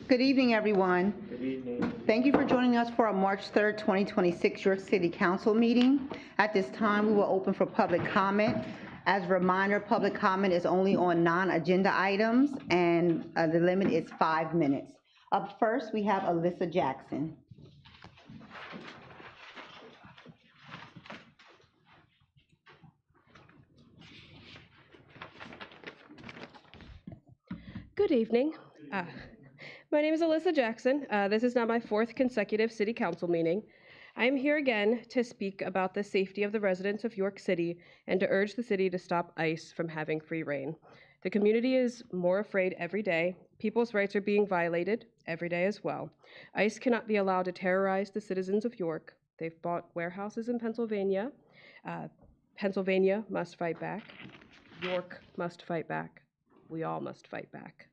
Good evening, everyone. Good evening. Thank you for joining us for our March 3rd, 2026 York City Council meeting. At this time, we will open for public comment. As a reminder, public comment is only on non-agenda items, and the limit is 5 minutes. Up first, we have Alyssa Jackson. Good evening. My name is Alyssa Jackson. This is now my fourth consecutive City Council meeting. I am here again to speak about the safety of the residents of York City and to urge the city to stop ICE from having free reign. The community is more afraid every day. People's rights are being violated every day as well. ICE cannot be allowed to terrorize the citizens of York. They've bought warehouses in Pennsylvania. Pennsylvania must fight back. York must fight back. We all must fight back.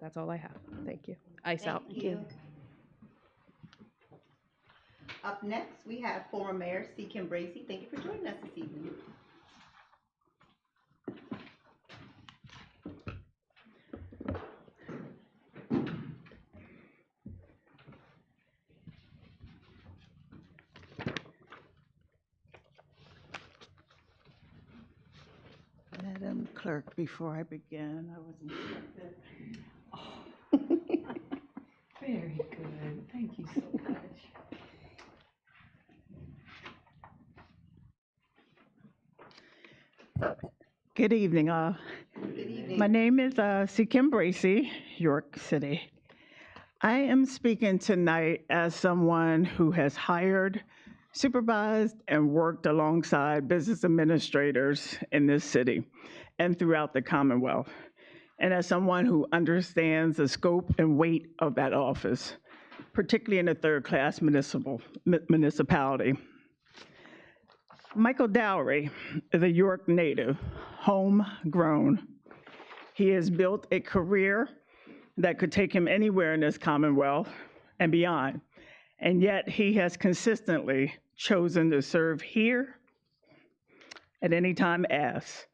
That's all I have. Thank you. ICE out. Thank you. Up next, we have former Mayor C. Kim Bracey. Thank you for joining us this evening. Madam Clerk, before I begin, I was instructed. Oh. Very good. Thank you so much. Good evening, all. Good evening. My name is C. Kim Bracey, York City. I am speaking tonight as someone who has hired, supervised, and worked alongside business administrators in this city and throughout the Commonwealth, and as someone who understands the scope and weight of that office, particularly in a third-class municipality. Michael Dowry is a York native, homegrown. He has built a career that could take him anywhere in this Commonwealth and beyond, and yet he has consistently chosen to serve here at any time asked.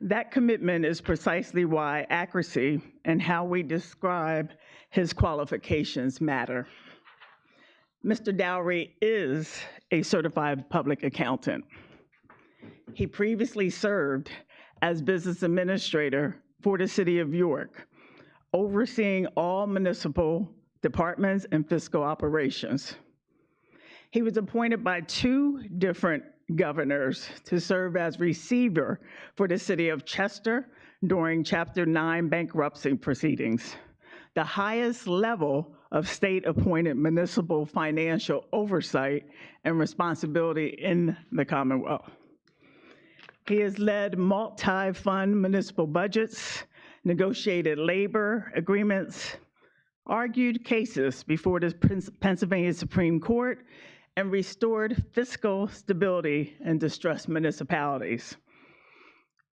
That commitment is precisely why accuracy and how we describe his qualifications matter. Mr. Dowry is a certified public accountant. He previously served as business administrator for the city of York, overseeing all municipal departments and fiscal operations. He was appointed by 2 different governors to serve as receiver for the city of Chester during Chapter 9 bankruptcy proceedings, the highest level of state-appointed municipal financial oversight and responsibility in the Commonwealth. He has led multi-fund municipal budgets, negotiated labor agreements, argued cases before the Pennsylvania Supreme Court, and restored fiscal stability in distressed municipalities.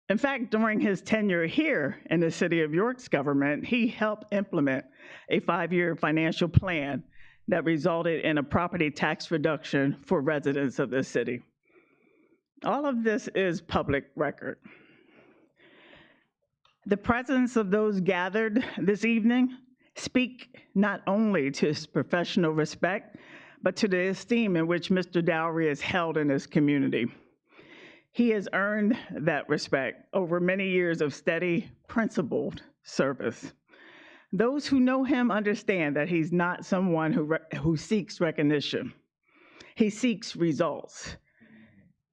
In fact, during his tenure here in the City of York's government, he helped implement a 5-year financial plan that resulted in a property tax reduction for residents of the city. All of this is public record. The presence of those gathered this evening speak not only to his professional respect, but to the esteem in which Mr. Dowry is held in this community. He has earned that respect over many years of steady, principled service. Those who know him understand that he's not someone who seeks recognition. He seeks results.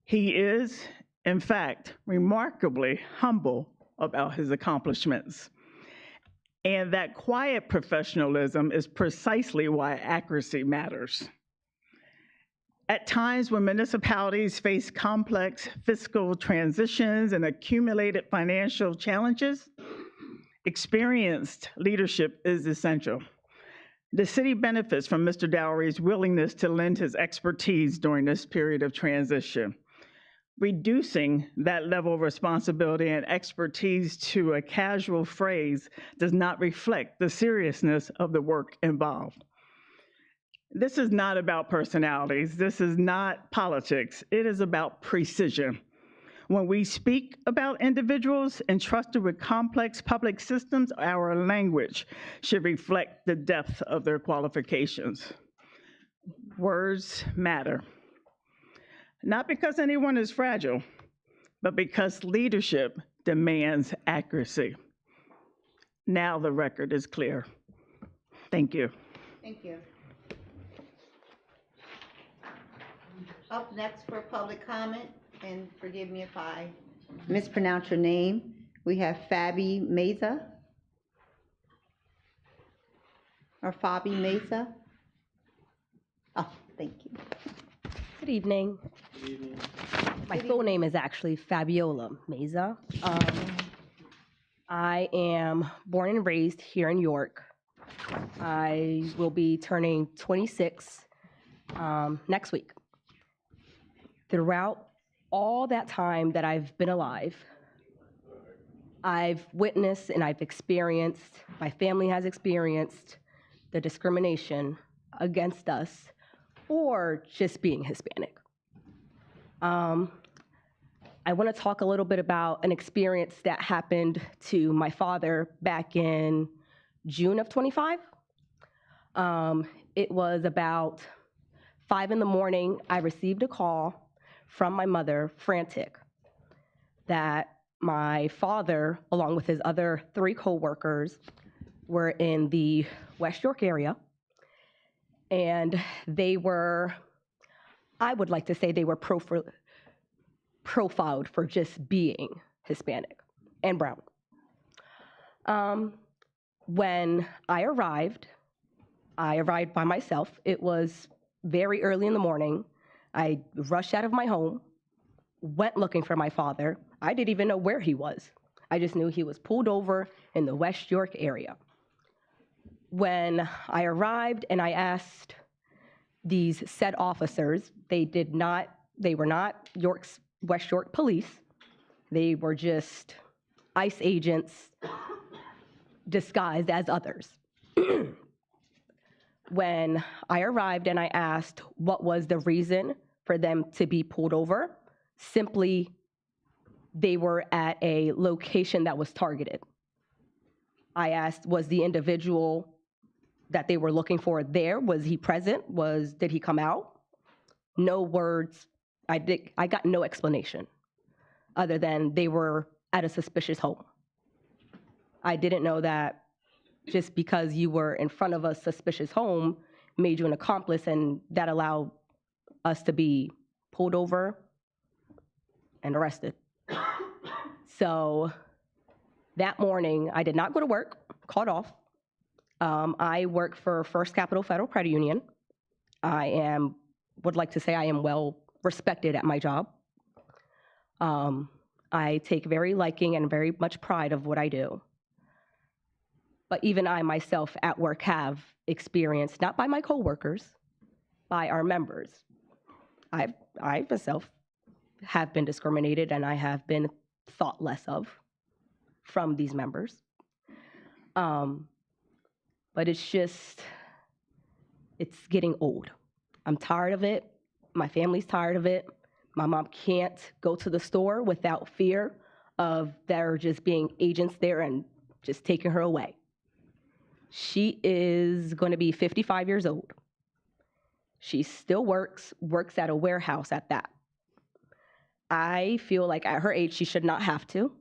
He is, in fact, remarkably humble about his accomplishments. And that quiet professionalism is precisely why accuracy matters. At times when municipalities face complex fiscal transitions and accumulated financial challenges, experienced leadership is essential. The city benefits from Mr. Dowry's willingness to lend his expertise during this period of transition. Reducing that level of responsibility and expertise to a casual phrase does not reflect the seriousness of the work involved. This is not about personalities. This is not politics. It is about precision. When we speak about individuals entrusted with complex public systems, our language should reflect the depth of their qualifications. Words matter. Not because anyone is fragile, but because leadership demands accuracy. Now the record is clear. Thank you. Thank you. Up next for public comment, and forgive me if I mispronounce your name, we have Fabi Meza. Or Fabi Meza. Oh, thank you. Good evening. My full name is actually Fabiola Meza. I am born and raised here in York. I will be turning 26 next week. Throughout all that time that I've been alive, I've witnessed and I've experienced, my family has experienced the discrimination against us for just being Hispanic. I want to talk a little bit about an experience that happened to my father back in June of 25. It was about 5 in the morning. I received a call from my mother, frantic, that my father, along with his other 3 coworkers, were in the West York area, and they were, I would like to say they were profiled for just being Hispanic and brown. When I arrived by myself. It was very early in the morning. I rushed out of my home, went looking for my father. I didn't even know where he was. I just knew he was pulled over in the West York area. When I arrived and I asked these said officers, they were not West York police. They were just ICE agents disguised as others. When I arrived and I asked what was the reason for them to be pulled over, simply they were at a location that was targeted. I asked, was the individual that they were looking for there? Was he present? Did he come out? No words. I got no explanation other than they were at a suspicious home. I didn't know that just because you were in front of a suspicious home made you an accomplice, and that allowed us to be pulled over and arrested. So that morning, I did not go to work, called off. I work for First Capital Federal Credit Union. Would like to say I am well respected at my job. I take very liking and very much pride of what I do. But even I myself at work have experienced, not by my coworkers, by our members. I myself have been discriminated, and I have been thought less of from these members. But it's getting old. I'm tired of it. My family's tired of it. My mom can't go to the store without fear of there just being agents there and just taking her away. She is going to be 55 years old. She still works at a warehouse at that. I feel like at her age, she should not have to,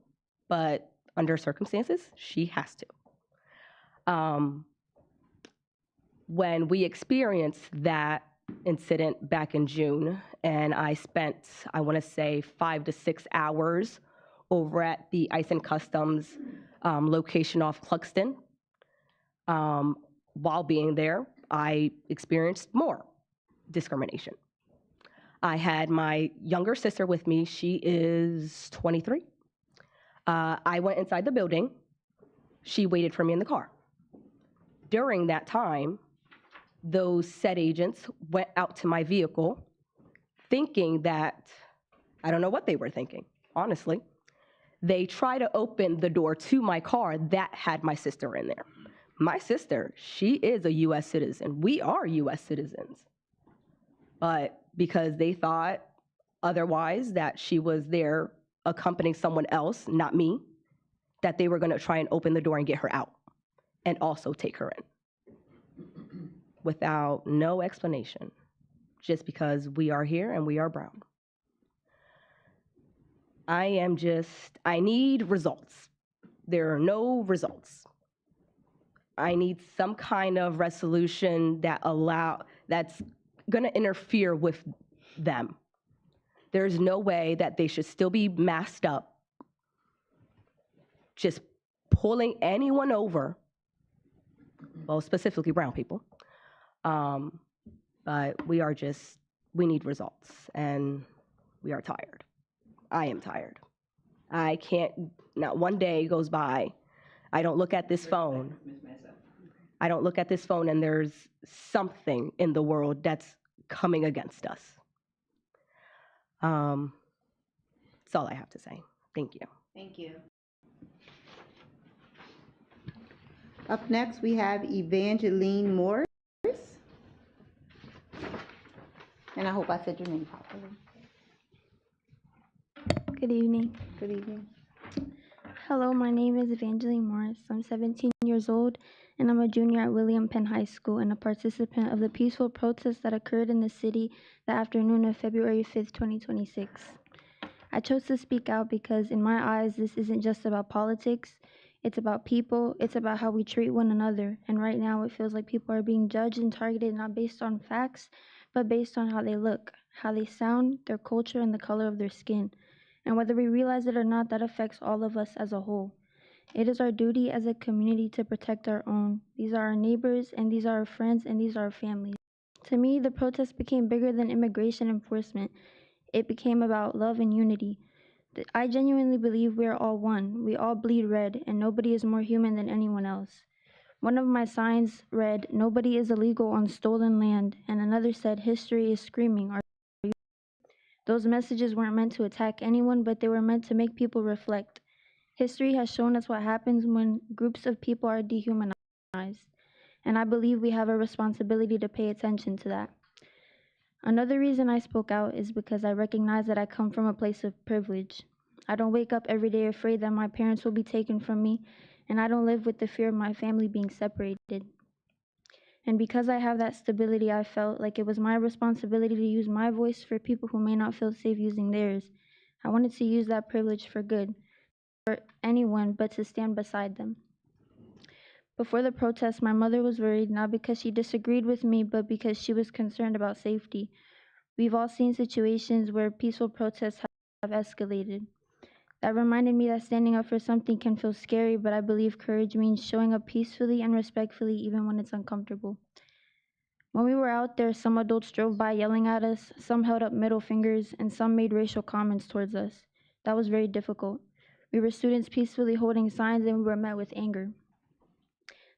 but under circumstances, she has to. When we experienced that incident back in June, and I spent, I want to say, 5 to 6 hours over at the ICE and Customs location off Cluxton. While being there, I experienced more discrimination. I had my younger sister with me. She is 23. I went inside the building. She waited for me in the car. During that time, those said agents went out to my vehicle thinking that, I don't know what they were thinking, honestly. They tried to open the door to my car that had my sister in there. My sister, she is a U.S. citizen. We are U.S. citizens. But because they thought otherwise, that she was there accompanying someone else, not me, that they were going to try and open the door and get her out and also take her in without no explanation, just because we are here and we are brown. I need results. There are no results. I need some kind of resolution that's going to interfere with them. There's no way that they should still be masked up, just pulling anyone over, well, specifically brown people. But we need results, and we are tired. I am tired. I can't, not one day goes by, I don't look at this phone. I don't look at this phone and there's something in the world that's coming against us. That's all I have to say. Thank you. Thank you. Up next, we have Evangeline Morris. And I hope I said your name properly. Good evening. Good evening. Hello, my name is Evangeline Morris. I'm 17 years old, and I'm a junior at William Penn High School and a participant of the peaceful protest that occurred in the city the afternoon of February 5th, 2026. I chose to speak out because, in my eyes, this isn't just about politics. It's about people. It's about how we treat one another. And right now, it feels like people are being judged and targeted not based on facts, but based on how they look, how they sound, their culture, and the color of their skin. And whether we realize it or not, that affects all of us as a whole. It is our duty as a community to protect our own. These are our neighbors, and these are our friends, and these are our families. To me, the protest became bigger than immigration enforcement. It became about love and unity. I genuinely believe we are all one. We all bleed red, and nobody is more human than anyone else. One of my signs read, "Nobody is illegal on stolen land," and another said, "History is screaming." Those messages weren't meant to attack anyone, but they were meant to make people reflect. History has shown us what happens when groups of people are dehumanized, and I believe we have a responsibility to pay attention to that. Another reason I spoke out is because I recognize that I come from a place of privilege. I don't wake up every day afraid that my parents will be taken from me, and I don't live with the fear of my family being separated. And because I have that stability, I felt like it was my responsibility to use my voice for people who may not feel safe using theirs. I wanted to use that privilege for good, for anyone, but to stand beside them. Before the protest, my mother was worried, not because she disagreed with me, but because she was concerned about safety. We've all seen situations where peaceful protests have escalated. That reminded me that standing up for something can feel scary, but I believe courage means showing up peacefully and respectfully even when it's uncomfortable. When we were out there, some adults drove by yelling at us, some held up middle fingers, and some made racial comments towards us. That was very difficult. We were students peacefully holding signs, and we were met with anger.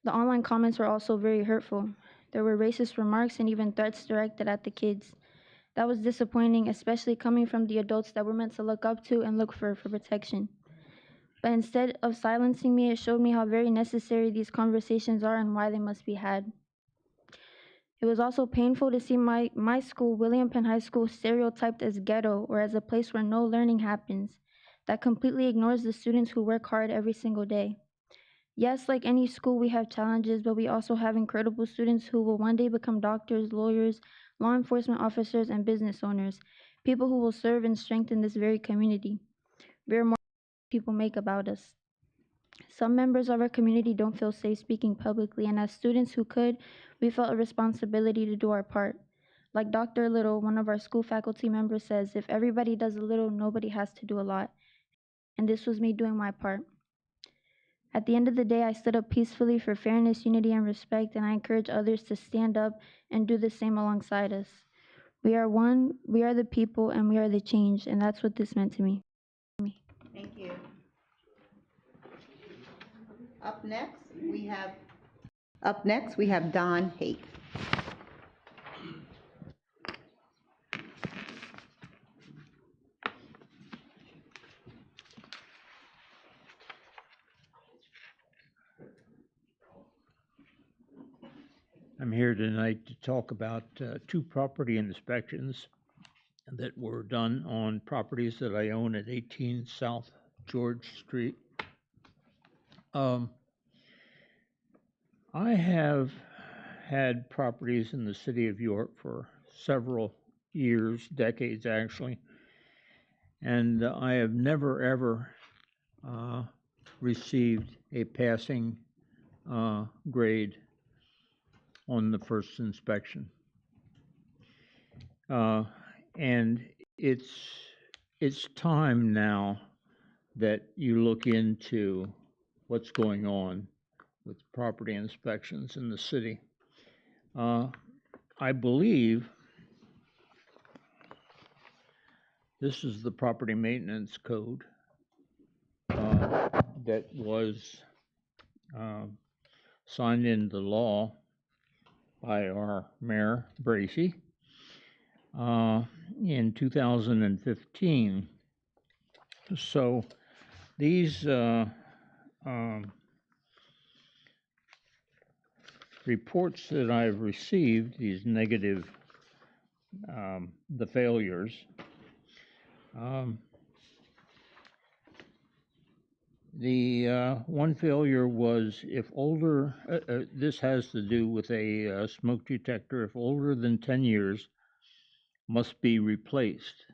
The online comments were also very hurtful. There were racist remarks and even threats directed at the kids. That was disappointing, especially coming from the adults that we're meant to look up to and look for protection. But instead of silencing me, it showed me how very necessary these conversations are and why they must be had. It was also painful to see my school, William Penn High School, stereotyped as ghetto or as a place where no learning happens. That completely ignores the students who work hard every single day. Yes, like any school, we have challenges, but we also have incredible students who will one day become doctors, lawyers, law enforcement officers, and business owners, people who will serve and strengthen this very community. We are more people make about us. Some members of our community don't feel safe speaking publicly, and as students who could, we felt a responsibility to do our part. Like Dr. Little, one of our school faculty members, says, if everybody does a little, nobody has to do a lot. And this was me doing my part. At the end of the day, I stood up peacefully for fairness, unity, and respect, and I encourage others to stand up and do the same alongside us. We are one, we are the people, and we are the change, and that's what this meant to me. Thank you. Up next, we have Don Haight. I'm here tonight to talk about two property inspections that were done on properties that I own at 18 South George Street. I have had properties in the city of York for several years, decades actually, and I have never ever received a passing grade on the first inspection. And it's time now that you look into what's going on with property inspections in the city. I believe this is the property maintenance code that was signed into law by our Mayor Bracy in 2015. So these reports that I've received, these negative, the failures, the one failure was if older, this has to do with a smoke detector, if older than 10 years, must be replaced.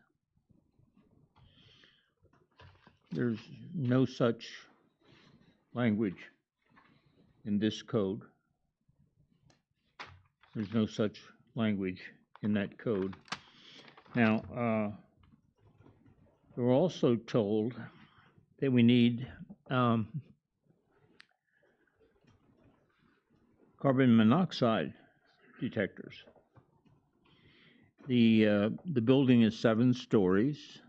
There's no such language in this code. There's no such language in that code. Now, we're also told that we need carbon monoxide detectors. The building is 7 stories,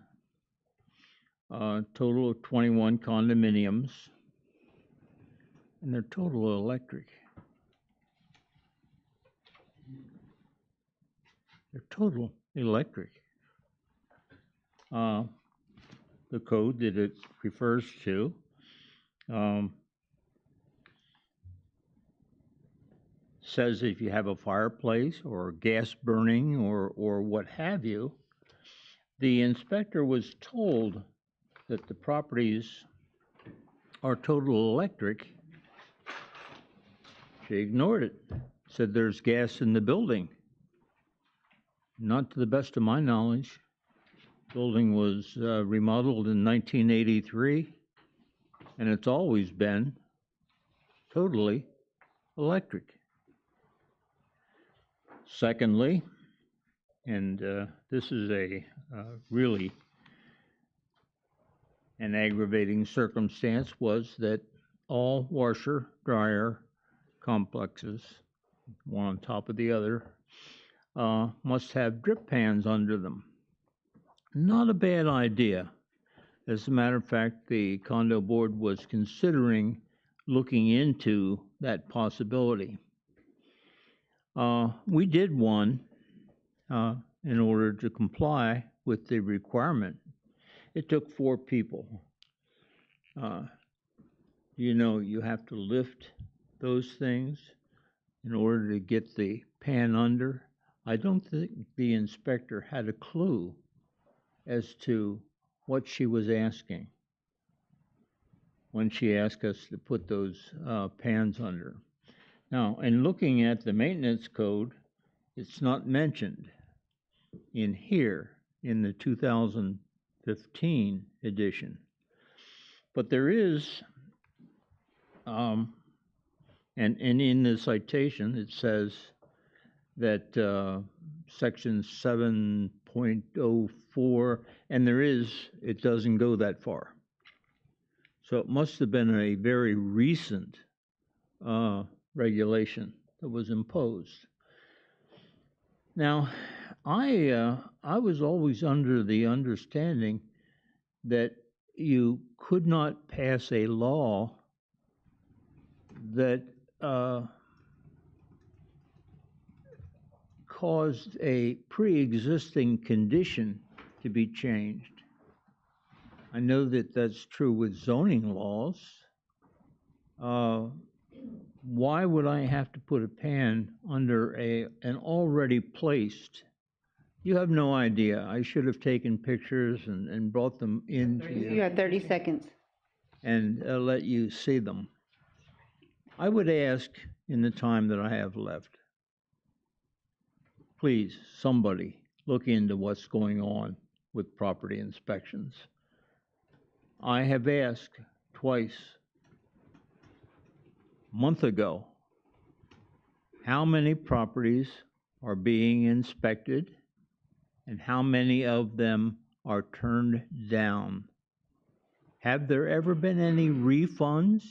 total of 21 condominiums, and they're total electric. They're total electric. The code that it refers to says if you have a fireplace or gas burning or what have you, the inspector was told that the properties are total electric. She ignored it, said there's gas in the building. Not to the best of my knowledge. Building was remodeled in 1983, and it's always been totally electric. Secondly, and this is a really an aggravating circumstance, was that all washer dryer complexes, one on top of the other, must have drip pans under them. Not a bad idea. As a matter of fact, the condo board was considering looking into that possibility. We did one in order to comply with the requirement. It took 4 people. You know, you have to lift those things in order to get the pan under. I don't think the inspector had a clue as to what she was asking when she asked us to put those pans under. Now, in looking at the maintenance code, it's not mentioned in here in the 2015 edition, but there is, and in the citation it says that section 7.04, and it doesn't go that far. So it must have been a very recent regulation that was imposed. Now, I was always under the understanding that you could not pass a law that caused a pre-existing condition to be changed. I know that that's true with zoning laws. Why would I have to put a pan under an already placed You have no idea. I should have taken pictures and brought them into You you have 30 seconds. and let you see them. I would ask in the time that I have left, please, somebody look into what's going on with property inspections. I have asked twice, a month ago, how many properties are being inspected and how many of them are turned down. Have there ever been any refunds?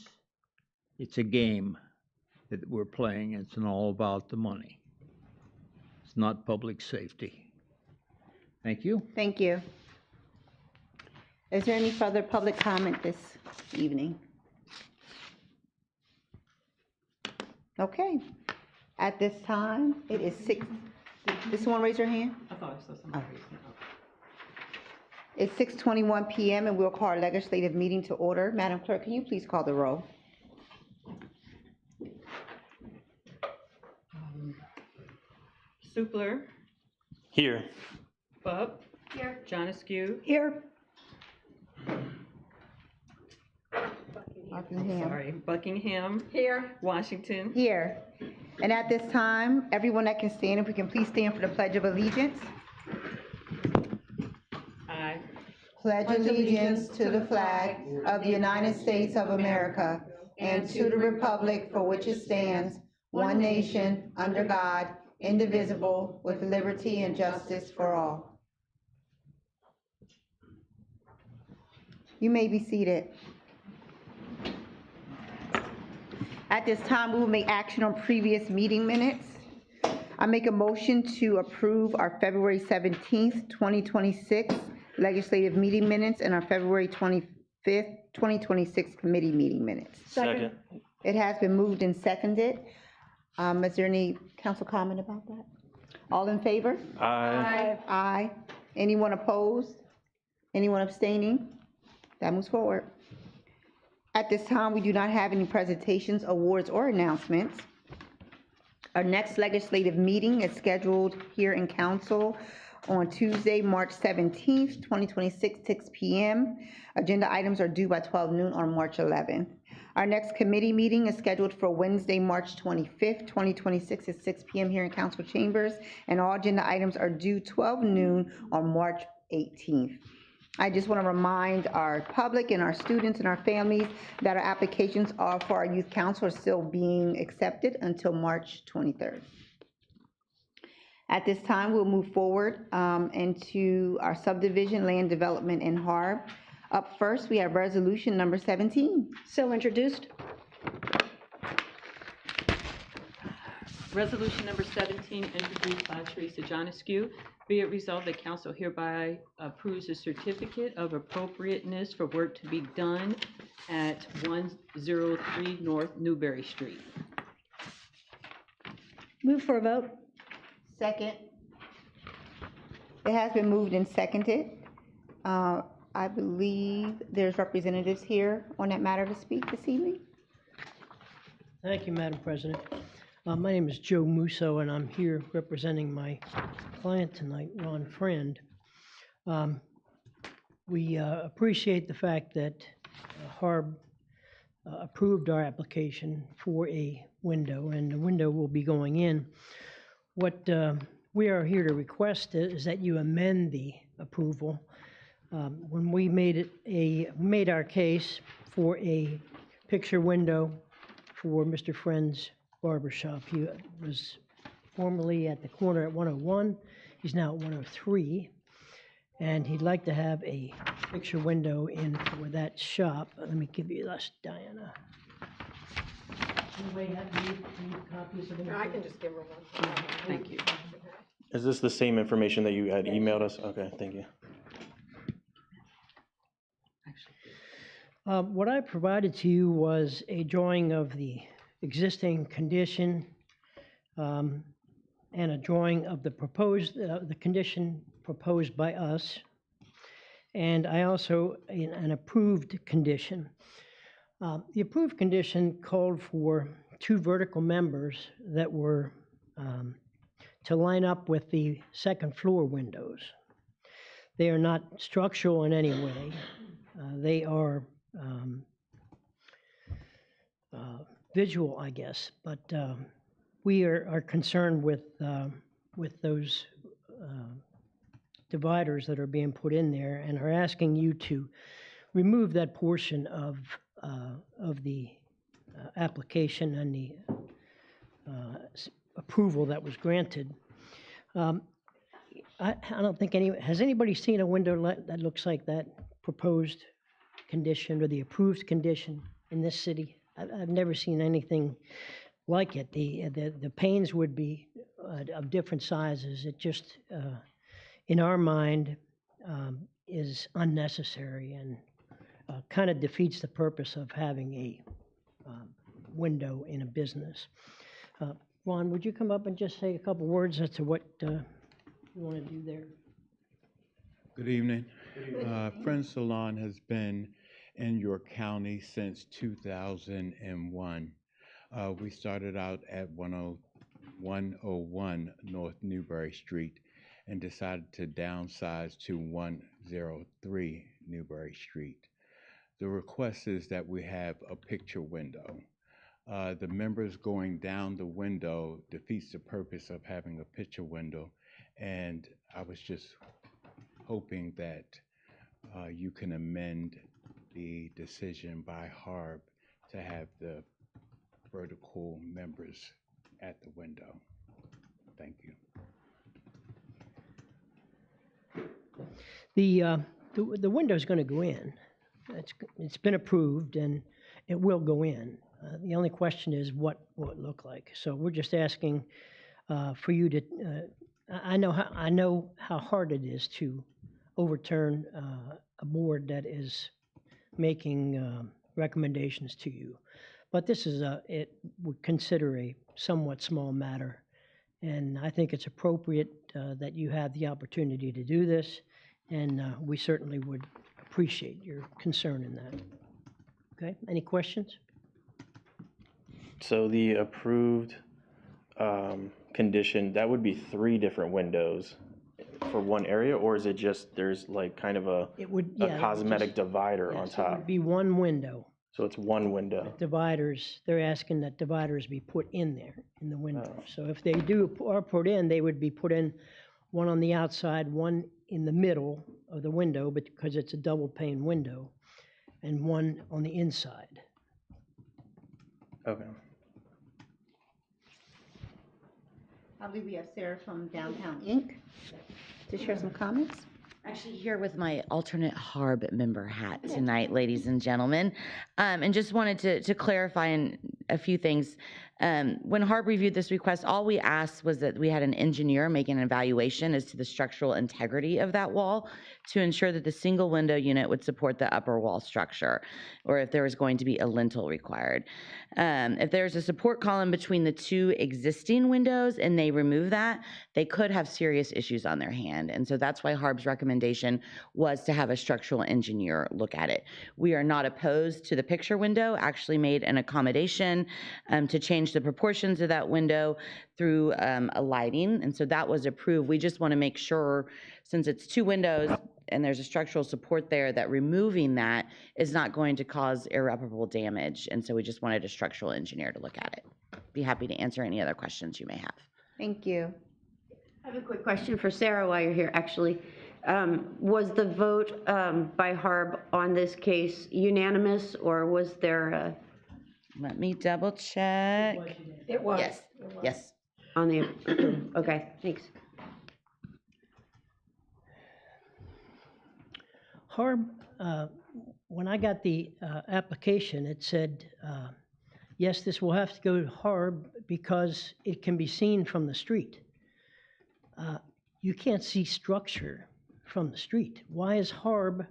It's a game that we're playing. It's not all about the money. It's not public safety. Thank you. Thank you. Is there any further public comment this evening? Okay. At this time, it is 6. Did someone raise their hand? I thought I saw somebody raise their hand. It's 6:21 p.m. and we'll call our legislative meeting to order. Madam Clerk, can you please call the roll? Supler, Here. Bub. Here. John Askew. Here. Buckingham. Here. Washington. Here. And at this time, everyone that can stand, if we can please stand for the Pledge of Allegiance. Aye. Pledge allegiance to the flag of the United States of America and to the republic for which it stands, one nation, under God, indivisible, with liberty and justice for all. You may be seated. At this time, we will make action on previous meeting minutes. I make a motion to approve our February 17th, 2026 legislative meeting minutes and our February 25th, 2026 committee meeting minutes. Second. It has been moved and seconded. Is there any council comment about that? All in favor? Aye. Aye. Anyone opposed? Anyone abstaining? That moves forward. At this time, we do not have any presentations, awards, or announcements. Our next legislative meeting is scheduled here in council on Tuesday, March 17th, 2026, 6 p.m. Agenda items are due by 12 noon on March 11th. Our next committee meeting is scheduled for Wednesday, March 25th, 2026 at 6 p.m. here in council chambers, and all agenda items are due 12 noon on March 18th. I just want to remind our public and our students and our families that our applications for our youth council are still being accepted until March 23rd. At this time, we'll move forward into our subdivision, land development, and HARB. Up first, we have resolution number 17. So introduced. Resolution number 17, introduced by Teresa John Askew. Be it resolved that council hereby approves a certificate of appropriateness for work to be done at 103 North Newberry Street. Move for a vote. Second. It has been moved and seconded. I believe there's representatives here on that matter to speak this evening. Thank you, Madam President. My name is Joe Musso, and I'm here representing my client tonight, Ron Friend. We appreciate the fact that HARB approved our application for a window, and the window will be going in. What we are here to request is that you amend the approval. When we made our case for a picture window for Mr. Friend's barbershop. He was formerly at the corner at 101. He's now at 103. And he'd like to have a picture window in for that shop. Let me give you this, Diana. Anybody have any copies of it? I can just give her one. Thank you. Is this the same information that you had emailed us? Okay, thank you. What I provided to you was a drawing of the existing condition and a drawing of the proposed, the condition proposed by us, and I also an approved condition. The approved condition called for 2 vertical members that were to line up with the second floor windows. They are not structural in any way. They are visual, I guess, but we are concerned with those dividers that are being put in there and are asking you to remove that portion of the application and the approval that was granted. I don't think has anybody seen a window that looks like that proposed condition or the approved condition in this city? I've never seen anything like it. The panes would be of different sizes. It just, in our mind, is unnecessary and kind of defeats the purpose of having a window in a business. Ron, would you come up and just say a couple words as to what you want to do there? Good evening. Friends Salon has been in York County since 2001. We started out at 101 North Newberry Street and decided to downsize to 103 Newberry Street. The request is that we have a picture window. The members going down the window defeats the purpose of having a picture window, and I was just hoping that you can amend the decision by HARB to have the vertical members at the window. Thank you. The window is going to go in. It's been approved and it will go in. The only question is what will it look like. So we're just asking for you to. I know how hard it is to overturn a board that is making recommendations to you, but this is it would consider a somewhat small matter, and I think it's appropriate that you have the opportunity to do this, and we certainly would appreciate your concern in that. Okay, any questions? So the approved condition, that would be 3 different windows for one area, or is it just there's like kind of a cosmetic divider on top? It would be one window. So it's one window. Dividers, they're asking that dividers be put in there, in the window. So if they are put in, they would be put in one on the outside, one in the middle of the window, because it's a double pane window, and one on the inside. Okay. I believe we have Sarah from Downtown Inc. to share some comments. Actually here with my alternate HARB member hat tonight, ladies and gentlemen, and just wanted to clarify a few things. When HARB reviewed this request, all we asked was that we had an engineer make an evaluation as to the structural integrity of that wall to ensure that the single window unit would support the upper wall structure, or if there was going to be a lintel required. If there's a support column between the 2 existing windows and they remove that, they could have serious issues on their hand. And so that's why HARB's recommendation was to have a structural engineer look at it. We are not opposed to the picture window, actually made an accommodation to change the proportions of that window through a lighting, and so that was approved. We just want to make sure, since it's 2 windows and there's a structural support there, that removing that is not going to cause irreparable damage, and so we just wanted a structural engineer to look at it. Be happy to answer any other questions you may have. Thank you. I have a quick question for Sarah while you're here, actually. Was the vote by HARB on this case unanimous, or was there a... Let me double check. It was. Yes, yes. On the, okay, thanks. HARB, when I got the application, it said, yes, this will have to go to HARB because it can be seen from the street. You can't see structure from the street. Why is HARB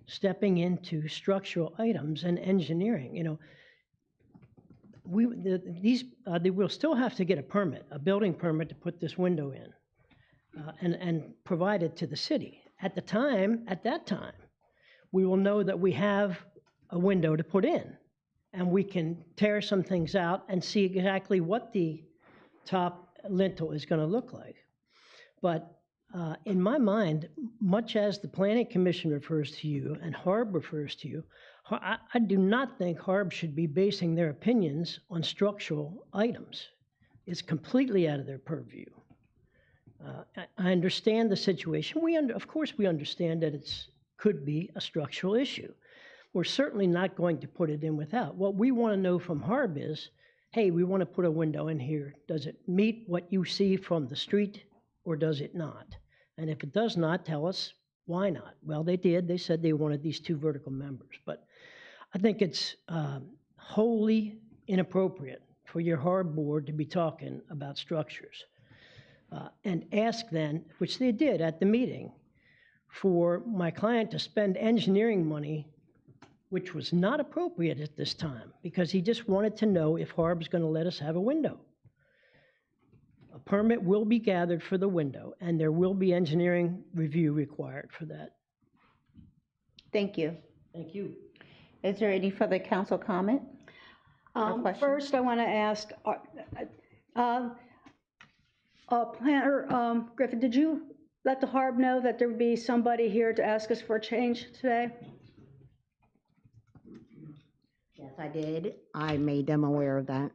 stepping into structural items and engineering? You know, they will still have to get a permit, a building permit, to put this window in and provide it to the city. At that time, we will know that we have a window to put in, and we can tear some things out and see exactly what the top lintel is going to look like. But in my mind, much as the Planning Commission refers to you and HARB refers to you, I do not think HARB should be basing their opinions on structural items. It's completely out of their purview. I understand the situation. Of course, we understand that it could be a structural issue. We're certainly not going to put it in without. What we want to know from HARB is, hey, we want to put a window in here. Does it meet what you see from the street or does it not? And if it does not, tell us why not. Well, they did. They said they wanted these 2 vertical members. But I think it's wholly inappropriate for your HARB board to be talking about structures. And ask then, which they did at the meeting, for my client to spend engineering money, which was not appropriate at this time, because he just wanted to know if HARB's going to let us have a window. A permit will be gathered for the window, and there will be engineering review required for that. Thank you. Thank you. Is there any further council comment or question? First, I want to ask, Planner Griffin, did you let the HARB know that there would be somebody here to ask us for a change today? Yes, I did. I made them aware of that.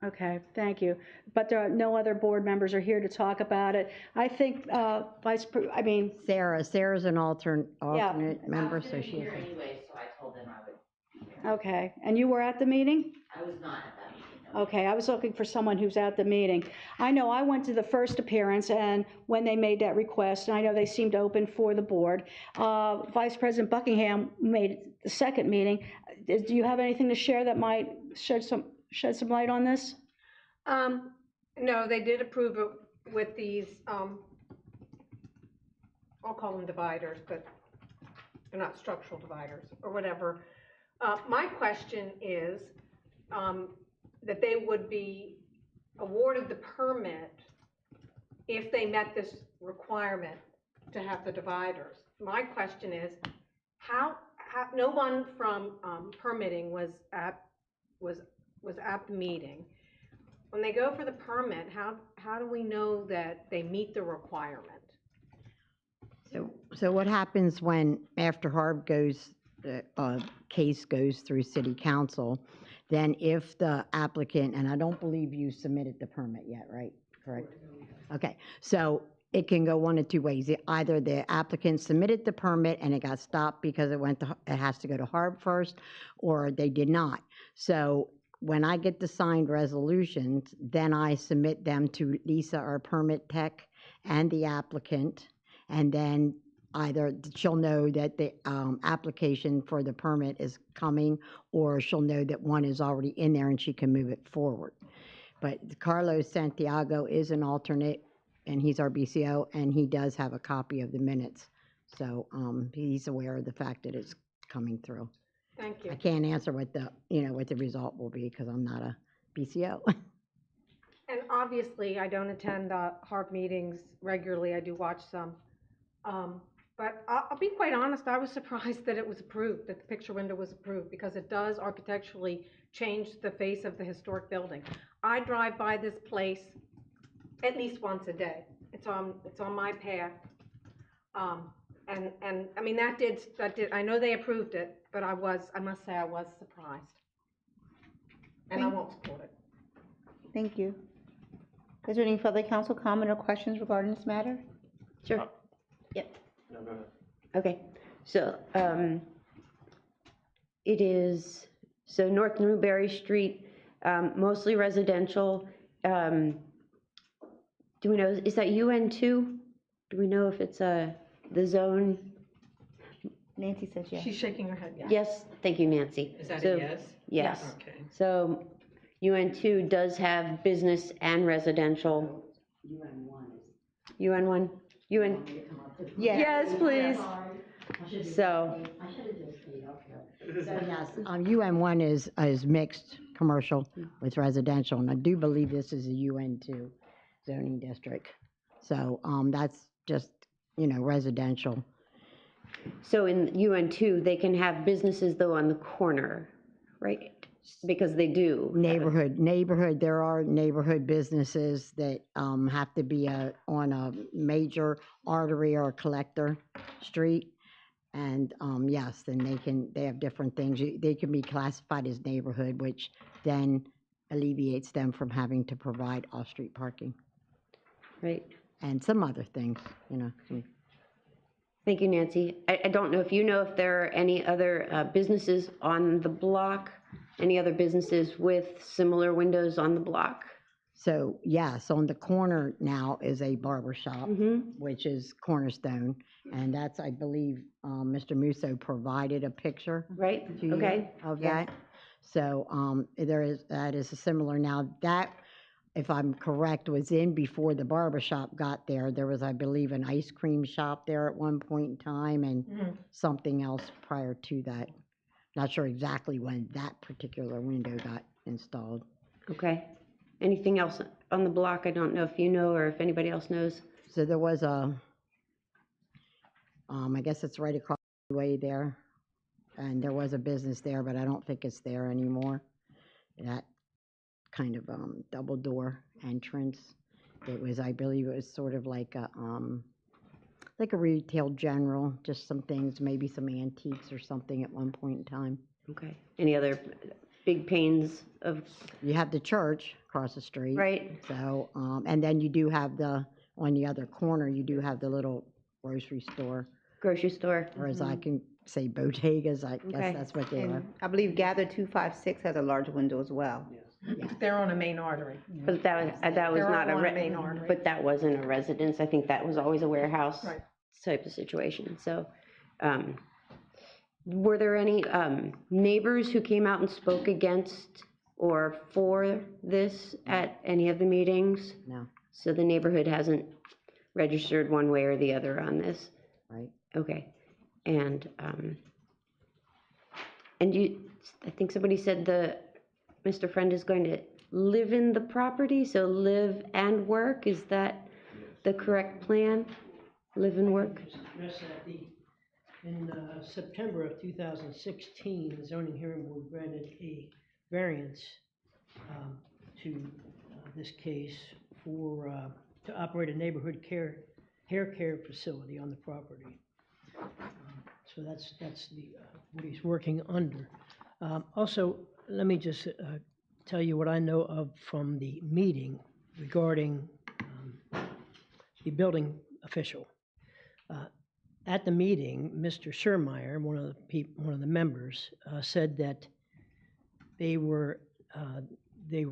Okay, thank you. But there are no other board members are here to talk about it. I think Sarah's an alternate member, so she is. Anyway, so I told them I would. Okay, and you were at the meeting? I was not at that meeting. No. Okay, I was looking for someone who's at the meeting. I know I went to the first appearance and when they made that request, and I know they seemed open for the board. Vice President Buckingham made the second meeting. Do you have anything to share that might shed some light on this? No, they did approve it with these, I'll call them dividers, but they're not structural dividers or whatever. My question is that they would be awarded the permit if they met this requirement to have the dividers. My question is, how no one from permitting was at the meeting. When they go for the permit, how do we know that they meet the requirement? So what happens after HARB goes, case goes through city council, then if the applicant, and I don't believe you submitted the permit yet, right? Correct? Okay, so it can go one of 2 ways. Either the applicant submitted the permit and it got stopped because it has to go to HARB first, or they did not. So when I get the signed resolutions, then I submit them to Lisa, our permit tech, and the applicant, and then either she'll know that the application for the permit is coming, or she'll know that one is already in there and she can move it forward. But Carlos Santiago is an alternate, and he's our BCO, and he does have a copy of the minutes. So he's aware of the fact that it's coming through. Thank you. I can't answer what the result will be because I'm not a BCO. And obviously, I don't attend HARB meetings regularly. I do watch some. But I'll be quite honest, I was surprised that it was approved, that the picture window was approved, because it does architecturally change the face of the historic building. I drive by this place at least once a day. It's on my path. And I mean, that did, I know they approved it, but I must say I was surprised. And I won't support it. Thank you. Is there any further council comment or questions regarding this matter? Sure. Yep. No, go ahead. Okay, so it is, North Newberry Street, mostly residential. Do we know, is that UN2? Do we know if it's the zone? Nancy says yes. She's shaking her head, yes. Yes, thank you, Nancy. Is that So, a yes? Yes. Okay. So UN2 does have business and residential. UN1? UN? Yes, please. So, Yes, UN1 is mixed commercial with residential, and I do believe this is a UN2 zoning district. So that's just, residential. so in UN2, they can have businesses though on the corner, right? because they do. Neighborhood, there are neighborhood businesses that have to be on a major artery or collector street. And yes, then they have different things. They can be classified as neighborhood, which then alleviates them from having to provide off-street parking. Right. And some other things, you know. Thank you, Nancy. I don't know if you know if there are any other businesses on the block, any other businesses with similar windows on the block? So yes, on the corner now is a barber shop, which is Cornerstone. And that's, I believe, Mr. Musso provided a picture. Right, to you okay. of that. So that is a similar. Now that, if I'm correct, was in before the barber shop got there. There was, I believe, an ice cream shop there at one point in time and something else prior to that. Not sure exactly when that particular window got installed. Okay. Anything else on the block? I don't know if you know or if anybody else knows. So there was I guess it's right across the way there. And there was a business there, but I don't think it's there anymore. That kind of double door entrance. It was, I believe it was sort of like a retail general, just some things, maybe some antiques or something at one point in time. Okay. Any other big pains of? You have the church across the street. Right. So, and then you do have on the other corner, you do have the little grocery store. Grocery store. Or as I can say, bodegas, I guess that's what they are. And I believe Gather 256 has a large window as well. They're on a main artery. But that was They're not all on a main artery. but that wasn't a residence. I think that was always a warehouse Right. type of situation. So, were there any neighbors who came out and spoke against or for this at any of the meetings? No. So the neighborhood hasn't registered one way or the other on this? Right. Okay. And I think somebody said Mr. Friend is going to live in the property, so live and work, is that the correct plan? Live and work? In September of 2016, the zoning hearing board granted a variance to this case to operate a neighborhood hair care facility on the property. So that's what he's working under. Also, let me just tell you what I know of from the meeting regarding the building official. At the meeting, Mr. Schermeyer, one of the members, said that they were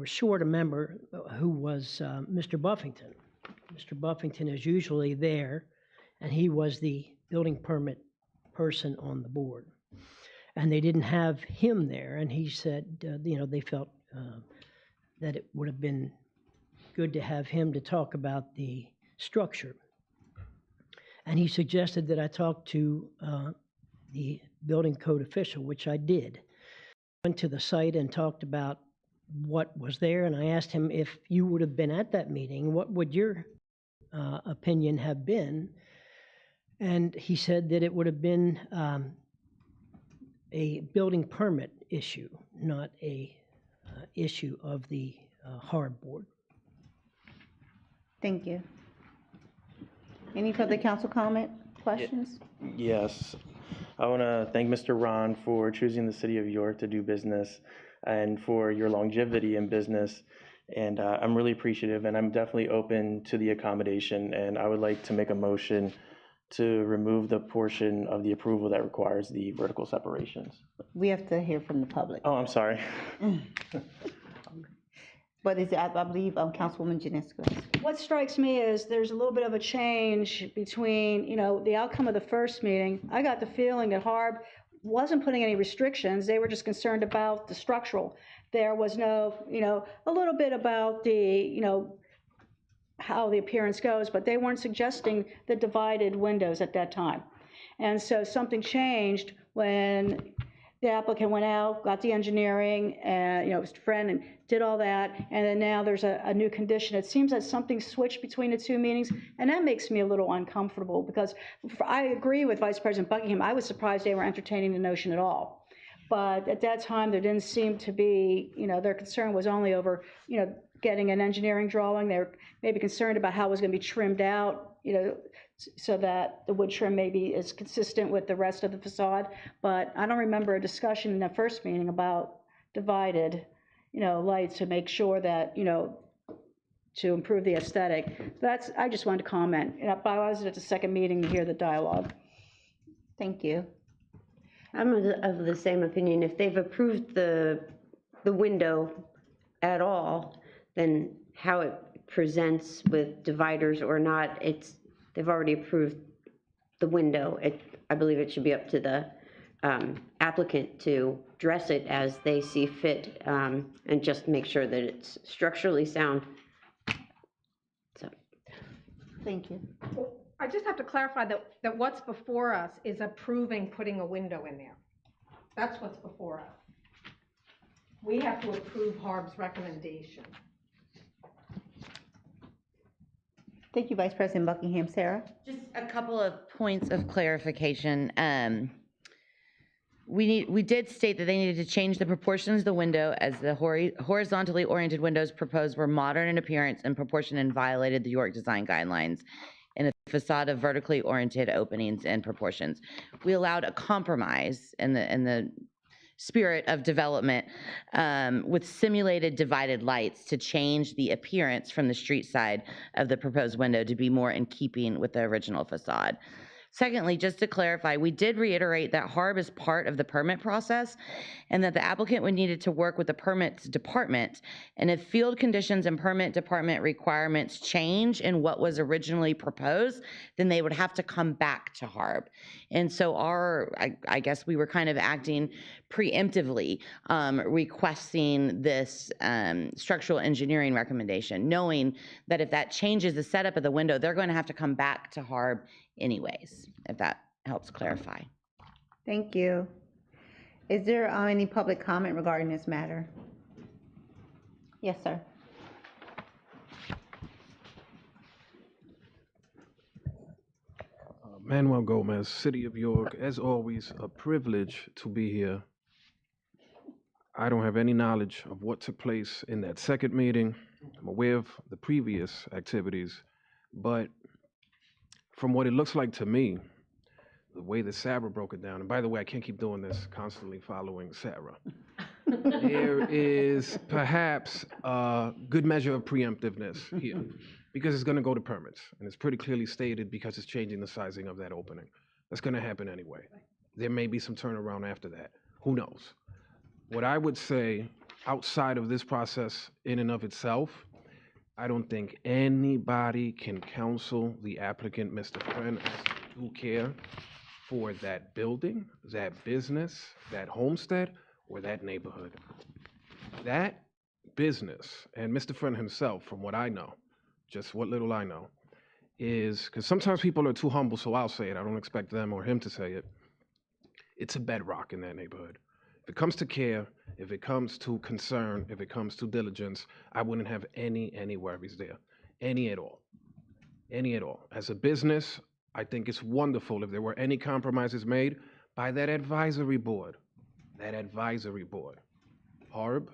short a member who was Mr. Buffington. Mr. Buffington is usually there, and he was the building permit person on the board. And they didn't have him there, and he said, they felt that it would have been good to have him to talk about the structure. And he suggested that I talk to the building code official, which I did. Went to the site and talked about what was there, and I asked him, if you would have been at that meeting, what would your opinion have been? And he said that it would have been a building permit issue, not a issue of the HARB board. Thank you. Any further council comment, questions? Yes. I want to thank Mr. Ron for choosing the city of York to do business and for your longevity in business. And I'm really appreciative, and I'm definitely open to the accommodation. And I would like to make a motion to remove the portion of the approval that requires the vertical separations. We have to hear from the public. Oh, I'm sorry. But I believe Councilwoman Janisco. What strikes me is there's a little bit of a change between, the outcome of the first meeting. I got the feeling that HARB wasn't putting any restrictions. They were just concerned about the structural. There was no, a little bit about the, how the appearance goes, but they weren't suggesting the divided windows at that time. And so something changed when the applicant went out, got the engineering, and, Mr. Friend, and did all that, and then now there's a new condition. It seems that something switched between the two meetings, and that makes me a little uncomfortable, because I agree with Vice President Buckingham. I was surprised they were entertaining the notion at all. But at that time, there didn't seem to be, their concern was only over, getting an engineering drawing. They were maybe concerned about how it was going to be trimmed out, so that the wood trim maybe is consistent with the rest of the facade. But I don't remember a discussion in the first meeting about divided, lights to make sure that, to improve the aesthetic. I just wanted to comment. But I was at the second meeting to hear the dialogue. Thank you. I'm of the same opinion. If they've approved the window at all, then how it presents with dividers or not, they've already approved the window. I believe it should be up to the applicant to dress it as they see fit, and just make sure that it's structurally sound. So, Thank you. I just have to clarify that what's before us is approving putting a window in there. That's what's before us. We have to approve Harb's recommendation. Thank you, Vice President Buckingham. Sarah? Just a couple of points of clarification. We did state that they needed to change the proportions of the window, as the horizontally oriented windows proposed were modern in appearance and proportion and violated the York design guidelines in a facade of vertically oriented openings and proportions. We allowed a compromise in the spirit of development with simulated divided lights to change the appearance from the street side of the proposed window to be more in keeping with the original facade. Secondly, just to clarify, we did reiterate that Harb is part of the permit process and that the applicant would need to work with the permits department. And if field conditions and permit department requirements change in what was originally proposed, then they would have to come back to Harb. And so I guess we were kind of acting preemptively, requesting this structural engineering recommendation, knowing that if that changes the setup of the window, they're going to have to come back to Harb anyways, if that helps clarify. Thank you. Is there any public comment regarding this matter? Yes, sir. Manuel Gomez, City of York. As always, a privilege to be here. I don't have any knowledge of what took place in that second meeting. I'm aware of the previous activities, but from what it looks like to me, the way that Sarah broke it down, and by the way, I can't keep doing this, constantly following Sarah. There is perhaps a good measure of preemptiveness here, because it's going to go to permits, and it's pretty clearly stated because it's changing the sizing of that opening. That's going to happen anyway. There may be some turnaround after that. Who knows? What I would say, outside of this process in and of itself, I don't think anybody can counsel the applicant, Mr. Friend, who care for that building, that business, that homestead, or that neighborhood. That business, and Mr. Friend himself, from what I know, just what little I know, is, because sometimes people are too humble, so I'll say it, I don't expect them or him to say it, it's a bedrock in that neighborhood. If it comes to care, if it comes to concern, if it comes to diligence, I wouldn't have any worries there. Any at all. Any at all. As a business, I think it's wonderful if there were any compromises made by that advisory board. Harb,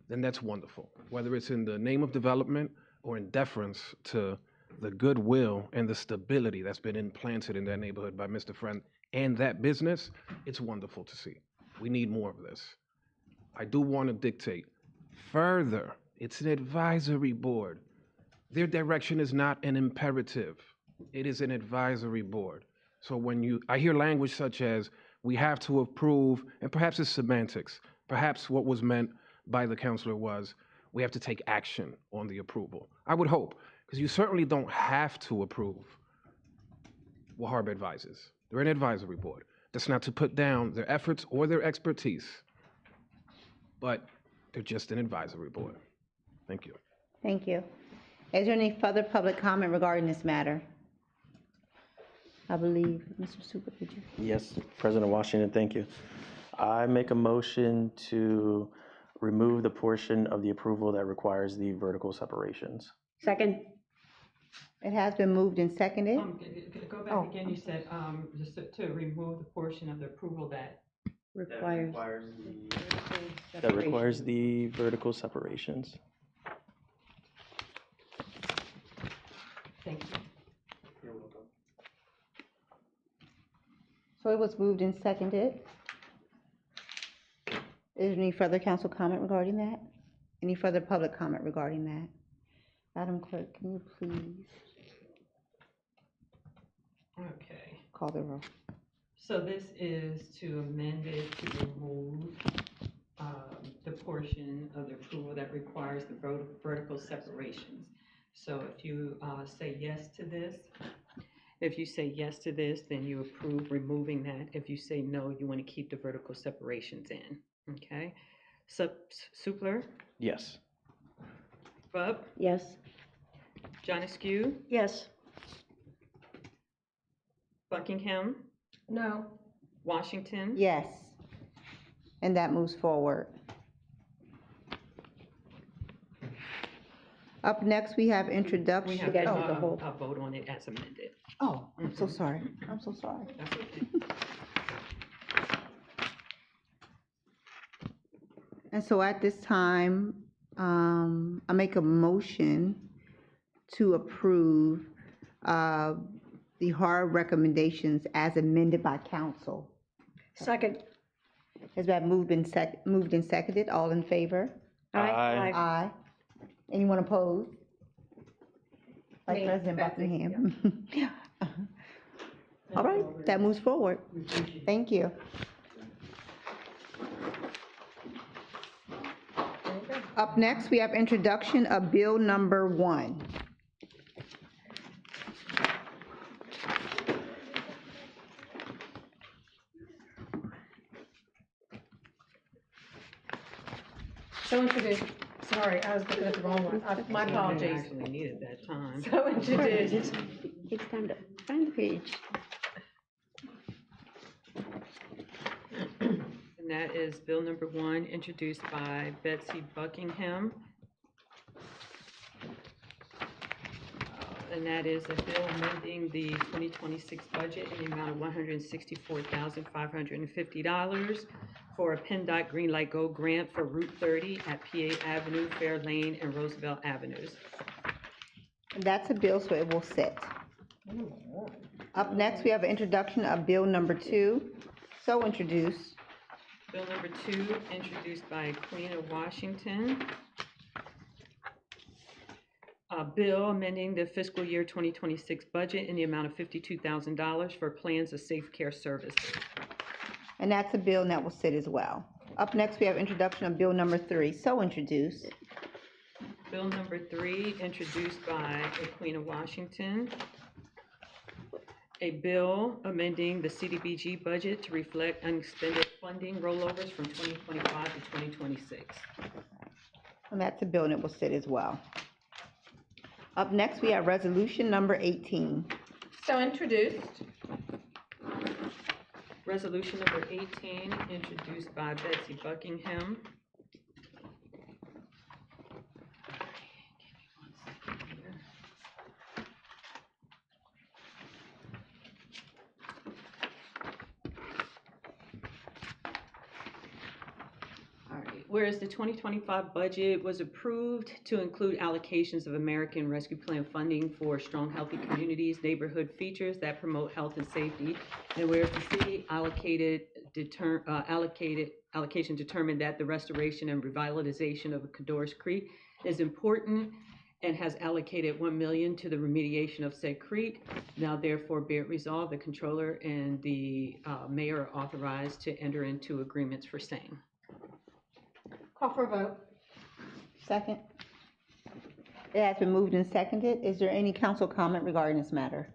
then that's wonderful. Whether it's in the name of development or in deference to the goodwill and the stability that's been implanted in that neighborhood by Mr. Friend and that business, it's wonderful to see. We need more of this. I do want to dictate further. It's an advisory board. Their direction is not an imperative. It is an advisory board. So when I hear language such as, we have to approve, and perhaps it's semantics. Perhaps what was meant by the counselor was, we have to take action on the approval. I would hope, because you certainly don't have to approve what Harb advises. They're an advisory board. That's not to put down their efforts or their expertise, but they're just an advisory board. Thank you. Thank you. Is there any further public comment regarding this matter? I believe, Mr. Super, did you? Yes, President Washington, thank you. I make a motion to remove the portion of the approval that requires the vertical separations. Second. It has been moved and seconded. Go back again, you said, just to remove the portion of the approval that Requires. That requires the vertical separations. Thank you. So it was moved and seconded. Is there any further council comment regarding that? Any further public comment regarding that? Madam Clerk, can you please Okay. call the roll? So this is to amend it to remove the portion of the approval that requires the vertical separations. So if you say yes to this, then you approve removing that. If you say no, you want to keep the vertical separations in, okay? Supler, Yes. Bub, Yes. John Askew, Yes. Buckingham, No. Washington. Yes. And that moves forward. Up next, we have introduction. We have guys to need to hold. vote on it as amended. Oh, I'm so sorry. I'm so sorry. That's okay. And so at this time, I make a motion to approve the hard recommendations as amended by council. Second. Has been moved and seconded. All in favor? Aye. Aye. Anyone opposed? Vice Me, President Betsy, Buckingham. All right, that moves forward. Thank you. Up next, we have introduction of Bill number 1. So introduced. Sorry, I was looking at the wrong one. My apologies. Actually needed that time. So introduced. Takes time to find the page. And that is Bill number 1, introduced by Betsy Buckingham. And that is a bill amending the 2026 budget in the amount of $164,550 for a PennDOT Green Light Go grant for Route 30 at PA Avenue, Fair Lane, and Roosevelt Avenues. And that's a bill, so it will sit. Up next, we have an introduction of Bill number 2. So introduced. Bill number 2, introduced by Queen of Washington. A bill amending the fiscal year 2026 budget in the amount of $52,000 for plans of safe care services. And that's a bill that will sit as well. Up next, we have introduction of Bill number 3. So introduced. Bill number 3, introduced by the Queen of Washington. A bill amending the CDBG budget to reflect unexpended funding rollovers from 2025 to 2026. And that's a bill that will sit as well. Up next, we have resolution number 18. So introduced. Resolution number 18, introduced by Betsy Buckingham. Whereas the 2025 budget was approved to include allocations of American Rescue Plan funding for strong, healthy communities, neighborhood features that promote health and safety, and whereas the city allocation determined that the restoration and revitalization of Cador's Creek is important and has allocated $1 million to the remediation of said creek. Now therefore be it resolved, the controller and the mayor are authorized to enter into agreements for same. Call for a vote. Second. It has been moved and seconded. Is there any council comment regarding this matter?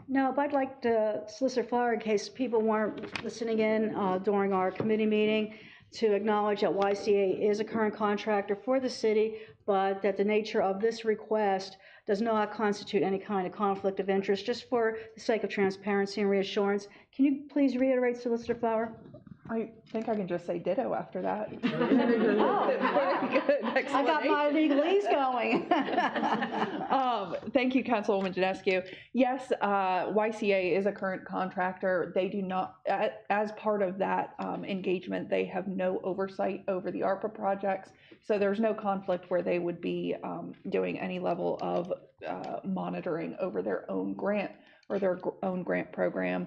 No, but I'd like to Solicitor Flower, in case people weren't listening in during our committee meeting, to acknowledge that YCA is a current contractor for the city, but that the nature of this request does not constitute any kind of conflict of interest, just for the sake of transparency and reassurance. Can you please reiterate, Solicitor Flower? I think I can just say ditto after that. I got my legalese going. Thank you, Councilwoman Janescu. Yes, YCA is a current contractor. They do not, as part of that engagement, they have no oversight over the ARPA projects. So there's no conflict where they would be doing any level of monitoring over their own grant or their own grant program.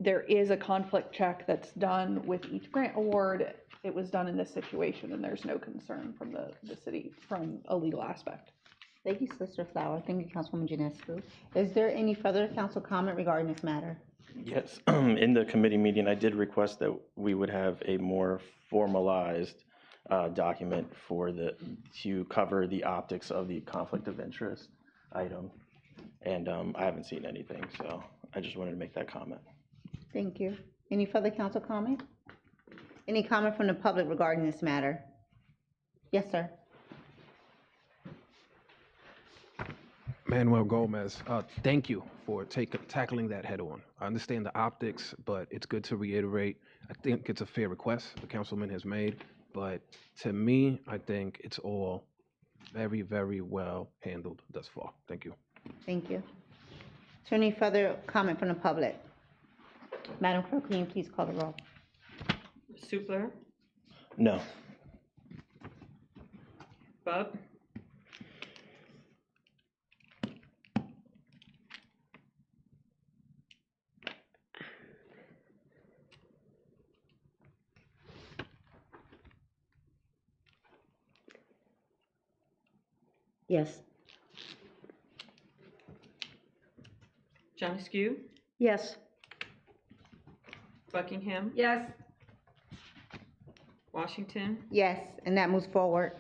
There is a conflict check that's done with each grant award. It was done in this situation, and there's no concern from the city from a legal aspect. Thank you, Solicitor Flower. Thank you, Councilwoman Janescu. Is there any further council comment regarding this matter? Yes, in the committee meeting, I did request that we would have a more formalized document to cover the optics of the conflict of interest item. And I haven't seen anything, so I just wanted to make that comment. Thank you. Any further council comment? Any comment from the public regarding this matter? Yes, sir. Manuel Gomez, thank you for tackling that head on. I understand the optics, but it's good to reiterate. I think it's a fair request the councilman has made, but to me, I think it's all very, very well handled thus far. Thank you. Thank you. Is there any further comment from the public? Madam Clerk, can you please call the roll? Supler, No. Bub, Yes. Janescu, Yes. Buckingham, Yes. Washington, Yes, and that moves forward.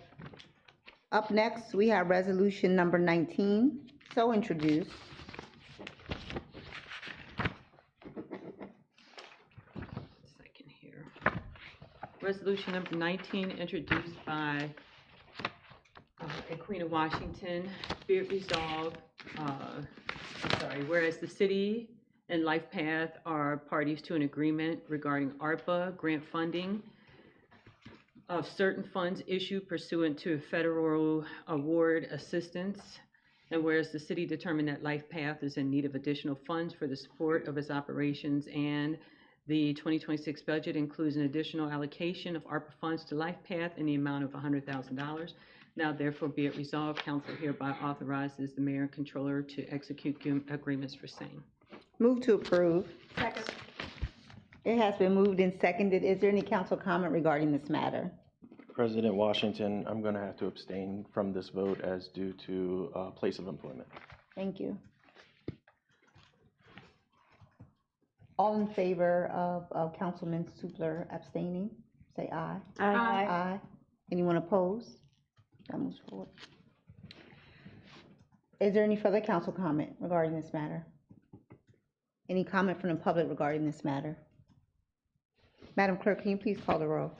Up next, we have resolution number 19, so introduced. second here. Resolution number 19, introduced by a Queen of Washington. Be it resolved, whereas the city and LifePath are parties to an agreement regarding ARPA grant funding of certain funds issued pursuant to federal award assistance. And whereas the city determined that LifePath is in need of additional funds for the support of its operations, and the 2026 budget includes an additional allocation of ARPA funds to LifePath in the amount of $100,000. Now therefore be it resolved, council hereby authorizes the mayor and controller to execute agreements for same. Move to approve. Second. It has been moved and seconded. Is there any council comment regarding this matter? President Washington, I'm going to have to abstain from this vote as due to place of employment. Thank you. All in favor of Councilman Supler abstaining, say aye. Aye. Aye. Anyone opposed? That moves forward. Is there any further council comment regarding this matter? Any comment from the public regarding this matter? Madam Clerk, can you please call the roll?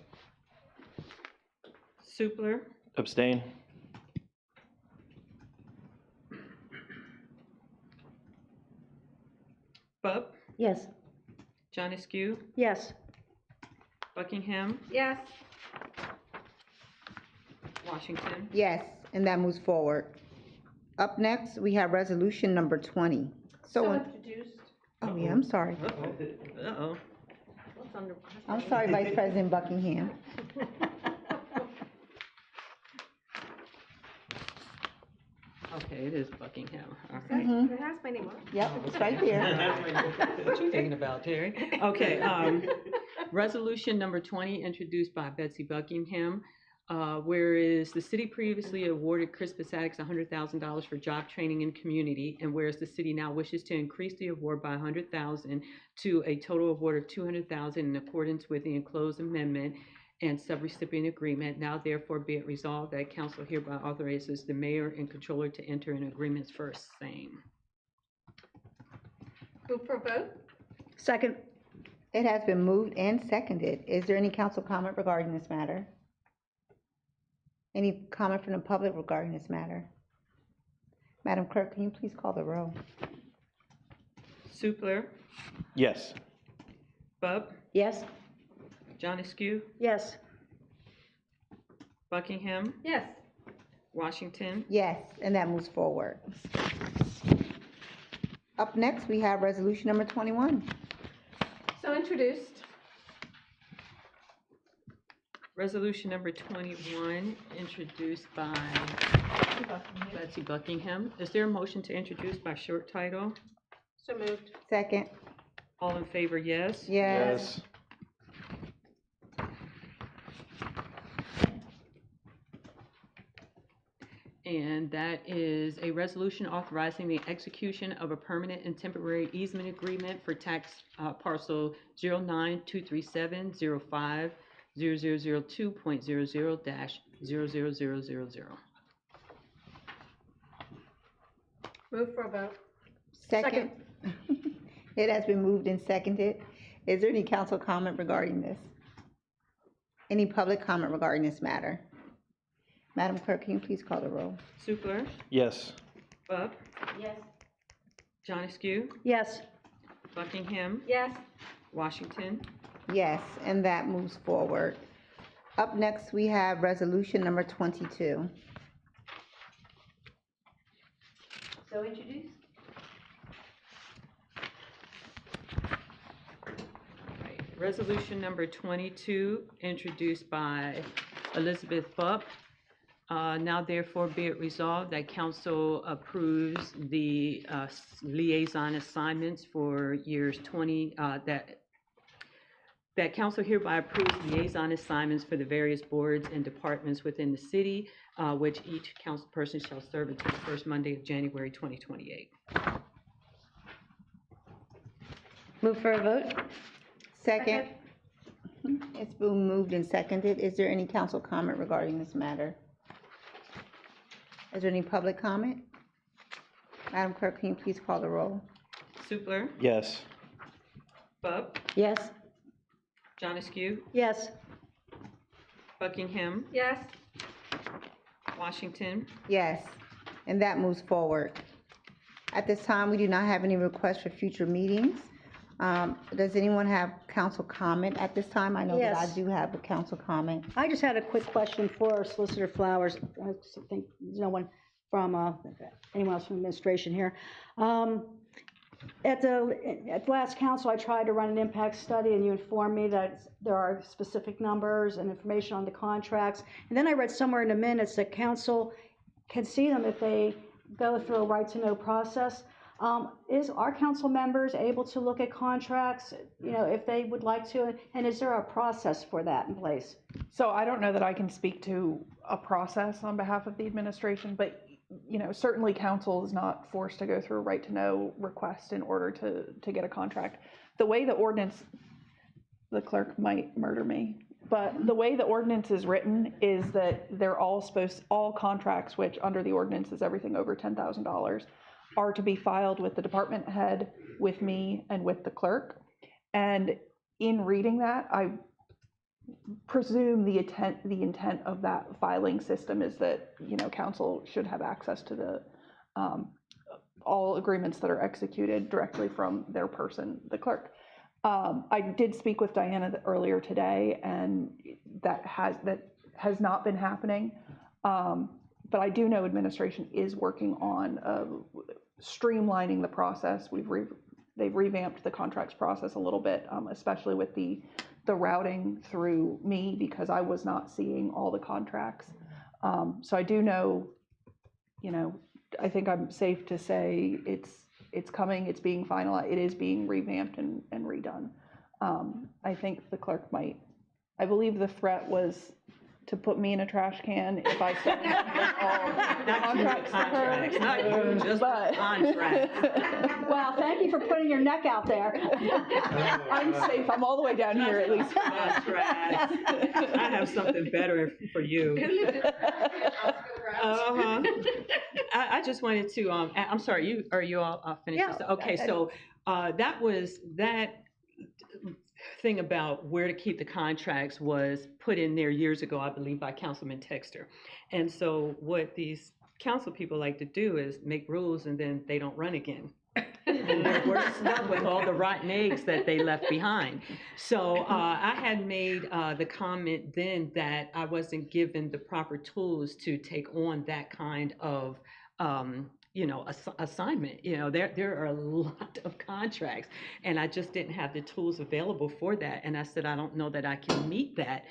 Supler, Abstain? Bub, Yes. Janescu, Yes. Buckingham, Yes. Washington, Yes, and that moves forward. Up next, we have resolution number 20. So introduced. Oh, yeah, I'm sorry. uh-oh. What's under? I'm sorry, Vice President Buckingham. Okay, it is Buckingham. All right. Mhm. It has my name on it. Yep, it's right there. What you thinking about, Terry? Okay, resolution number 20, introduced by Betsy Buckingham. Whereas the city previously awarded Crispus Attucks $100,000 for job training in community, and whereas the city now wishes to increase the award by $100,000 to a total award of $200,000 in accordance with the enclosed amendment and subrecipient agreement, now therefore be it resolved that council hereby authorizes the mayor and controller to enter in agreements for same. Move for a vote? Second. It has been moved and seconded. Is there any council comment regarding this matter? Any comment from the public regarding this matter? Madam Clerk, can you please call the roll? Supler, Yes. Bub, Yes. John Askew, Yes. Buckingham, Yes. Washington. Yes, and that moves forward. Up next, we have resolution number 21. So introduced. Resolution number 21, introduced by Betsy Buckingham. Is there a motion to introduce by short title? So moved. Second. All in favor, yes? Yes. And that is a resolution authorizing the execution of a permanent and temporary easement agreement for tax parcel 09237050002.00-00000. Move for a vote. Second. It has been moved and seconded. Is there any council comment regarding this? Any public comment regarding this matter? Madam Clerk, can you please call the roll? Supler, Yes. Bub, Yes. John Askew, Yes. Buckingham, Yes. Washington. Yes, and that moves forward. Up next, we have resolution number 22. So introduced? Resolution number 22, introduced by Elizabeth Bupp. Now therefore be it resolved that council approves the liaison assignments for years 20, that council hereby approves liaison assignments for the various boards and departments within the city, which each council person shall serve until the first Monday of January 2028. Move for a vote? Second. It's been moved and seconded. Is there any council comment regarding this matter? Is there any public comment? Madam Clerk, can you please call the roll? Supler, Yes. Bub, Yes. John Askew, Yes. Buckingham, Yes. Washington. Yes, and that moves forward. At this time, we do not have any requests for future meetings. Does anyone have council comment at this time? I know that I Yes. do have a council comment. I just had a quick question for Solicitor Flowers. I think there's no one from, anyone else from administration here. At the last council, I tried to run an impact study, and you informed me that there are specific numbers and information on the contracts. And then I read somewhere in the minutes that council can see them if they go through a right-to-know process. Is our council members able to look at contracts, if they would like to? And is there a process for that in place? So I don't know that I can speak to a process on behalf of the administration, but certainly council is not forced to go through a right to know request in order to get a contract. The way the ordinance, the clerk might murder me, but the way the ordinance is written is that they're all contracts, which under the ordinance is everything over $10,000, are to be filed with the department head, with me, and with the clerk. And in reading that, I presume the intent of that filing system is that, council should have access to the all agreements that are executed directly from their person, the clerk. I did speak with Diana earlier today, and that has not been happening. But I do know administration is working on streamlining the process. They've revamped the contracts process a little bit, especially with the routing through me, because I was not seeing all the contracts. So I do know, I think I'm safe to say it's coming, it's being finalized, it is being revamped and redone. I think the clerk I believe the threat was to put me in a trash can if I sent all contracts. Not you, just contracts. Wow, thank you for putting your neck out there. I'm safe. I'm all the way down here at least. Contracts. I have something better for you. I just wanted to, I'm sorry, are you all finished? Yeah. Okay, so that thing about where to keep the contracts was put in there years ago, I believe, by Councilman Texter. And so what these council people like to do is make rules and then they don't run again. and they're worse stuck with all the rotten eggs that they left behind. So I had made the comment then that I wasn't given the proper tools to take on that kind of assignment. There are a lot of contracts, and I just didn't have the tools available for that. And I said, I don't know that I can meet that.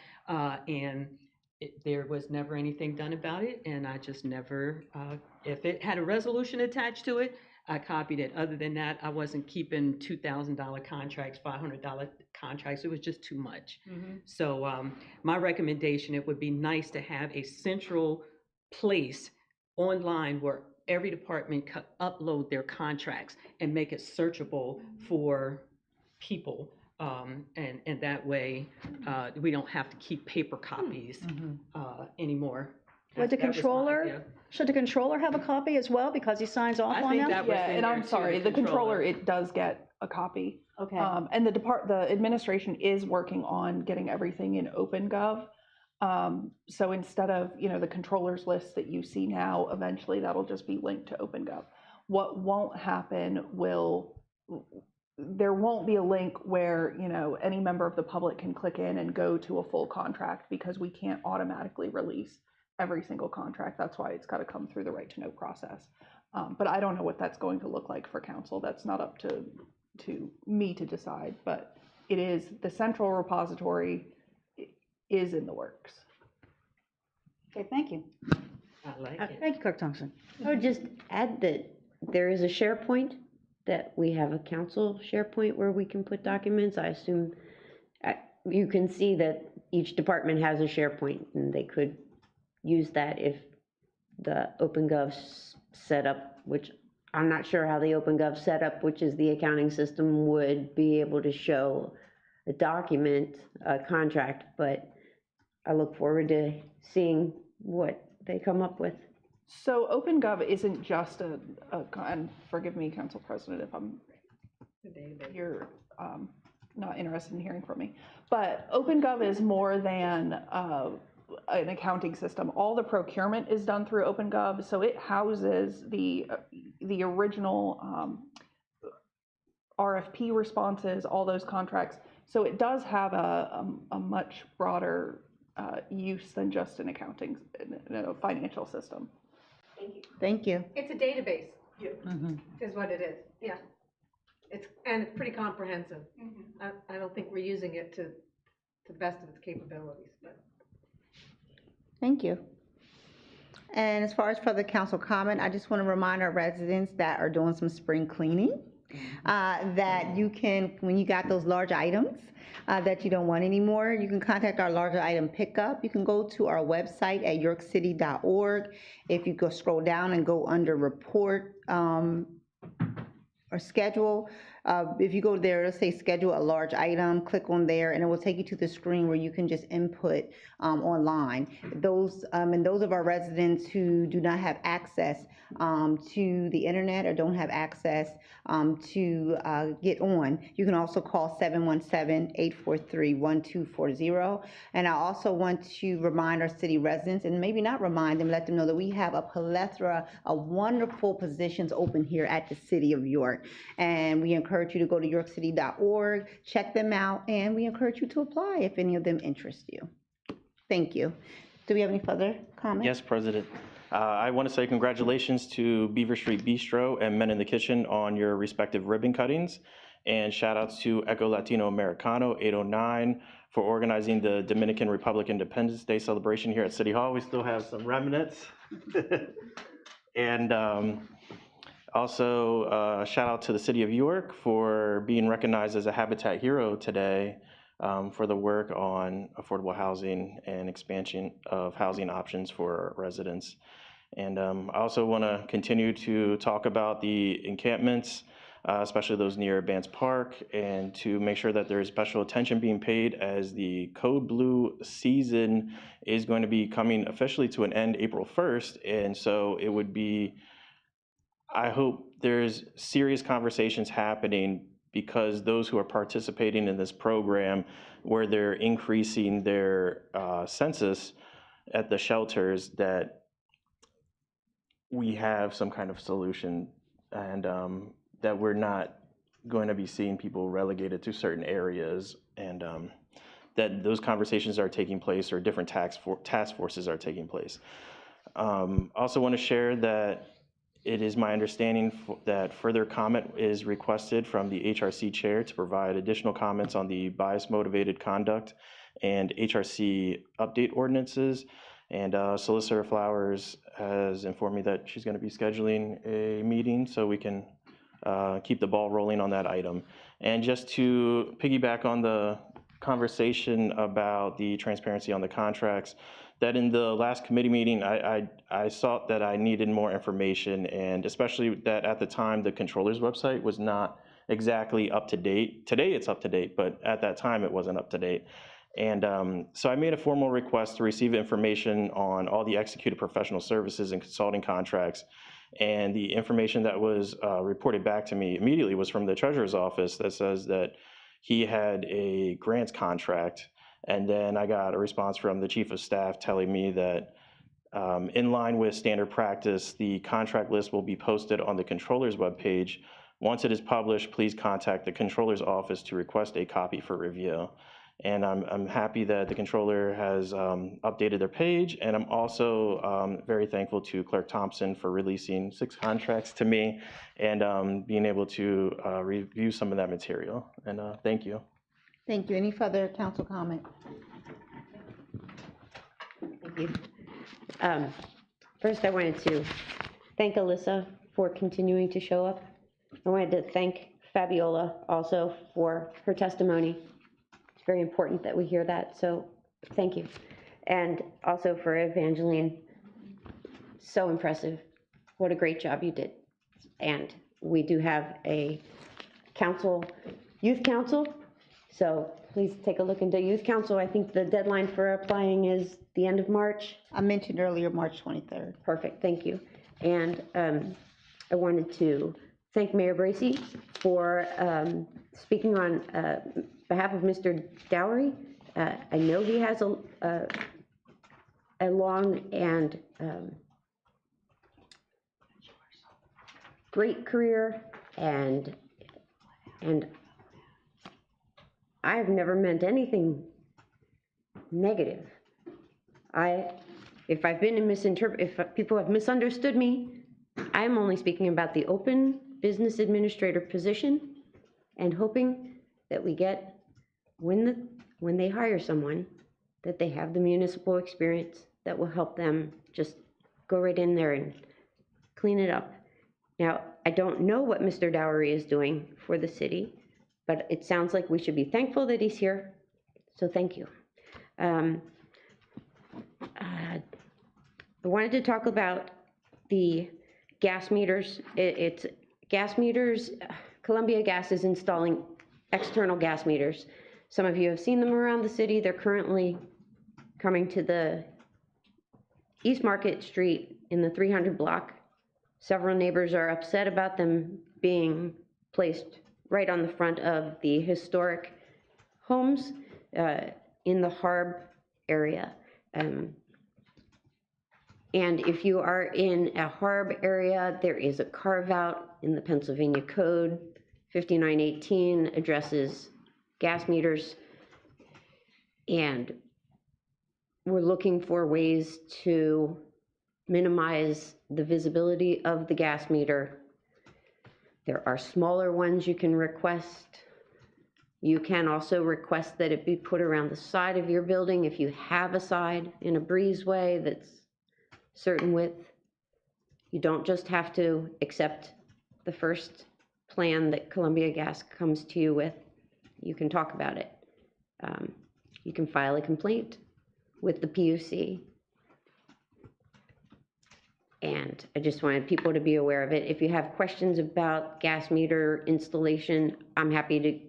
There was never anything done about it, and I just never, if it had a resolution attached to it, I copied it. Other than that, I wasn't keeping $2,000 contracts, $500 contracts. It was just too much. So my recommendation, it would be nice to have a central place online where every department could upload their contracts and make it searchable for people. And that way, we don't have to keep paper copies anymore. Would the That was my controller, idea. should the controller have a copy as well because he signs off I on think them? that was Yeah, in and there I'm too, sorry, the the controller, it does get a copy. Okay. And the administration is working on getting everything in OpenGov. So instead of, the controller's list that you see now, eventually that'll just be linked to OpenGov. What won't happen there won't be a link where, any member of the public can click in and go to a full contract because we can't automatically release every single contract. That's why it's got to come through the right to know process. But I don't know what that's going to look like for council. That's not up to me to decide, but it is, the central repository is in the works. Okay, thank you. I like it. Thank you, Clerk Thompson. I would just add that there is a SharePoint, that we have a council SharePoint where we can put documents. I assume you can see that each department has a SharePoint, and they could use that if the OpenGov setup, which I'm not sure how the OpenGov setup, which is the accounting system, would be able to show a document, a contract, but I look forward to seeing what they come up with. So OpenGov isn't just and forgive me, Council President, if you're not interested in hearing from me, but OpenGov is more than an accounting system. All the procurement is done through OpenGov, so it houses the original RFP responses, all those contracts. So it does have a much broader use than just an accounting, financial system. Thank you. It's a database, is what it is, yeah. It's pretty comprehensive. I don't think we're using it to the best of its capabilities, but. Thank you. And as far as further council comment, I just want to remind our residents that are doing some spring cleaning, that you can, when you got those large items that you don't want anymore, you can contact our larger item pickup. You can go to our website at yorkcity.org. If you go scroll down and go under report or schedule, if you go there, it'll say schedule a large item, click on there, and it will take you to the screen where you can just input online. Those and those of our residents who do not have access to the internet or don't have access to get on, you can also call 717-843-1240. And I also want to remind our city residents, and maybe not remind them, let them know that we have a plethora of wonderful positions open here at the City of York. And we encourage you to go to yorkcity.org, check them out, and we encourage you to apply if any of them interest you. Thank you. Do we have any further comments? Yes, President. I want to say congratulations to Beaver Street Bistro and Men in the Kitchen on your respective ribbon cuttings, and shout outs to Eco Latino Americano 809 for organizing the Dominican Republic Independence Day celebration here at City Hall. We still have some remnants. And also shout out to the City of York for being recognized as a Habitat Hero today for the work on affordable housing and expansion of housing options for residents. And I also want to continue to talk about the encampments, especially those near Advance Park, and to make sure that there is special attention being paid as the Code Blue season is going to be coming officially to an end April 1st. And so it would be, I hope there's serious conversations happening, because those who are participating in this program, where they're increasing their census at the shelters, that we have some kind of solution. And that we're not going to be seeing people relegated to certain areas, and that those conversations are taking place, or different task forces are taking place. Also want to share that it is my understanding that further comment is requested from the HRC chair to provide additional comments on the bias-motivated conduct and HRC update ordinances. And Solicitor Flowers has informed me that she's going to be scheduling a meeting so we can keep the ball rolling on that item. And just to piggyback on the conversation about the transparency on the contracts, that in the last committee meeting, I saw that I needed more information, and especially that at the time, the controller's website was not exactly up to date. Today it's up to date, but at that time it wasn't up to date. And so I made a formal request to receive information on all the executed professional services and consulting contracts. And the information that was reported back to me immediately was from the treasurer's office that says that he had a grants contract. And then I got a response from the chief of staff telling me that in line with standard practice, the contract list will be posted on the controller's webpage. Once it is published, please contact the controller's office to request a copy for review. And I'm happy that the controller has updated their page. And I'm also very thankful to Clerk Thompson for releasing 6 contracts to me and being able to review some of that material. And thank you. Thank you. Any further council comment? Thank you. First, I wanted to thank Alyssa for continuing to show up. I wanted to thank Fabiola also for her testimony. It's very important that we hear that, so thank you. And also for Evangeline, so impressive. What a great job you did. And we do have a council, youth council, so please take a look into youth council. I think the deadline for applying is the end of March. I mentioned earlier, March 23rd. Perfect, thank you. And I wanted to thank Mayor Bracy for speaking on behalf of Mr. Dowry. I know he has a long and great career, and I've never meant anything negative. If I've been if people have misunderstood me, I'm only speaking about the open business administrator position and hoping that we get, when they hire someone, that they have the municipal experience that will help them just go right in there and clean it up. Now, I don't know what Mr. Dowry is doing for the city, but it sounds like we should be thankful that he's here, so thank you. I wanted to talk about the gas meters. It's gas meters. Columbia Gas is installing external gas meters. Some of you have seen them around the city. They're currently coming to the East Market Street in the 300 block. Several neighbors are upset about them being placed right on the front of the historic homes in the Harb area. And if you are in a Harb area, there is a carve-out in the Pennsylvania Code. 5918 addresses gas meters. And we're looking for ways to minimize the visibility of the gas meter. There are smaller ones you can request. You can also request that it be put around the side of your building if you have a side in a breezeway that's certain width. You don't just have to accept the first plan that Columbia Gas comes to you with. You can talk about it. You can file a complaint with the PUC. And I just wanted people to be aware of it. If you have questions about gas meter installation, I'm happy to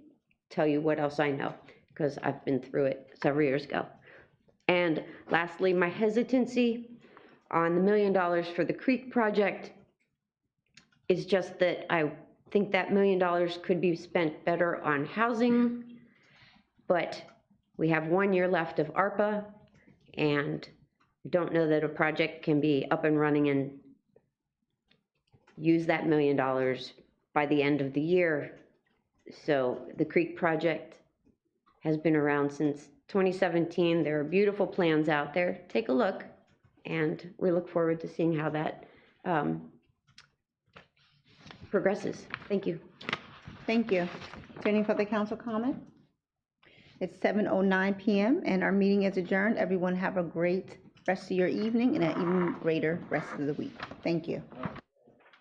tell you what else I know, because I've been through it several years ago. And lastly, my hesitancy on the $1 million for the Creek project is just that I think that $1 million could be spent better on housing, but we have 1 year left of ARPA, and I don't know that a project can be up and running and use that $1 million by the end of the year. So the Creek project has been around since 2017. There are beautiful plans out there. Take a look, and we look forward to seeing how that progresses. Thank you. Thank you. Is there any further council comment? It's 7:09 PM and our meeting is adjourned. Everyone have a great rest of your evening and an even greater rest of the week. Thank you.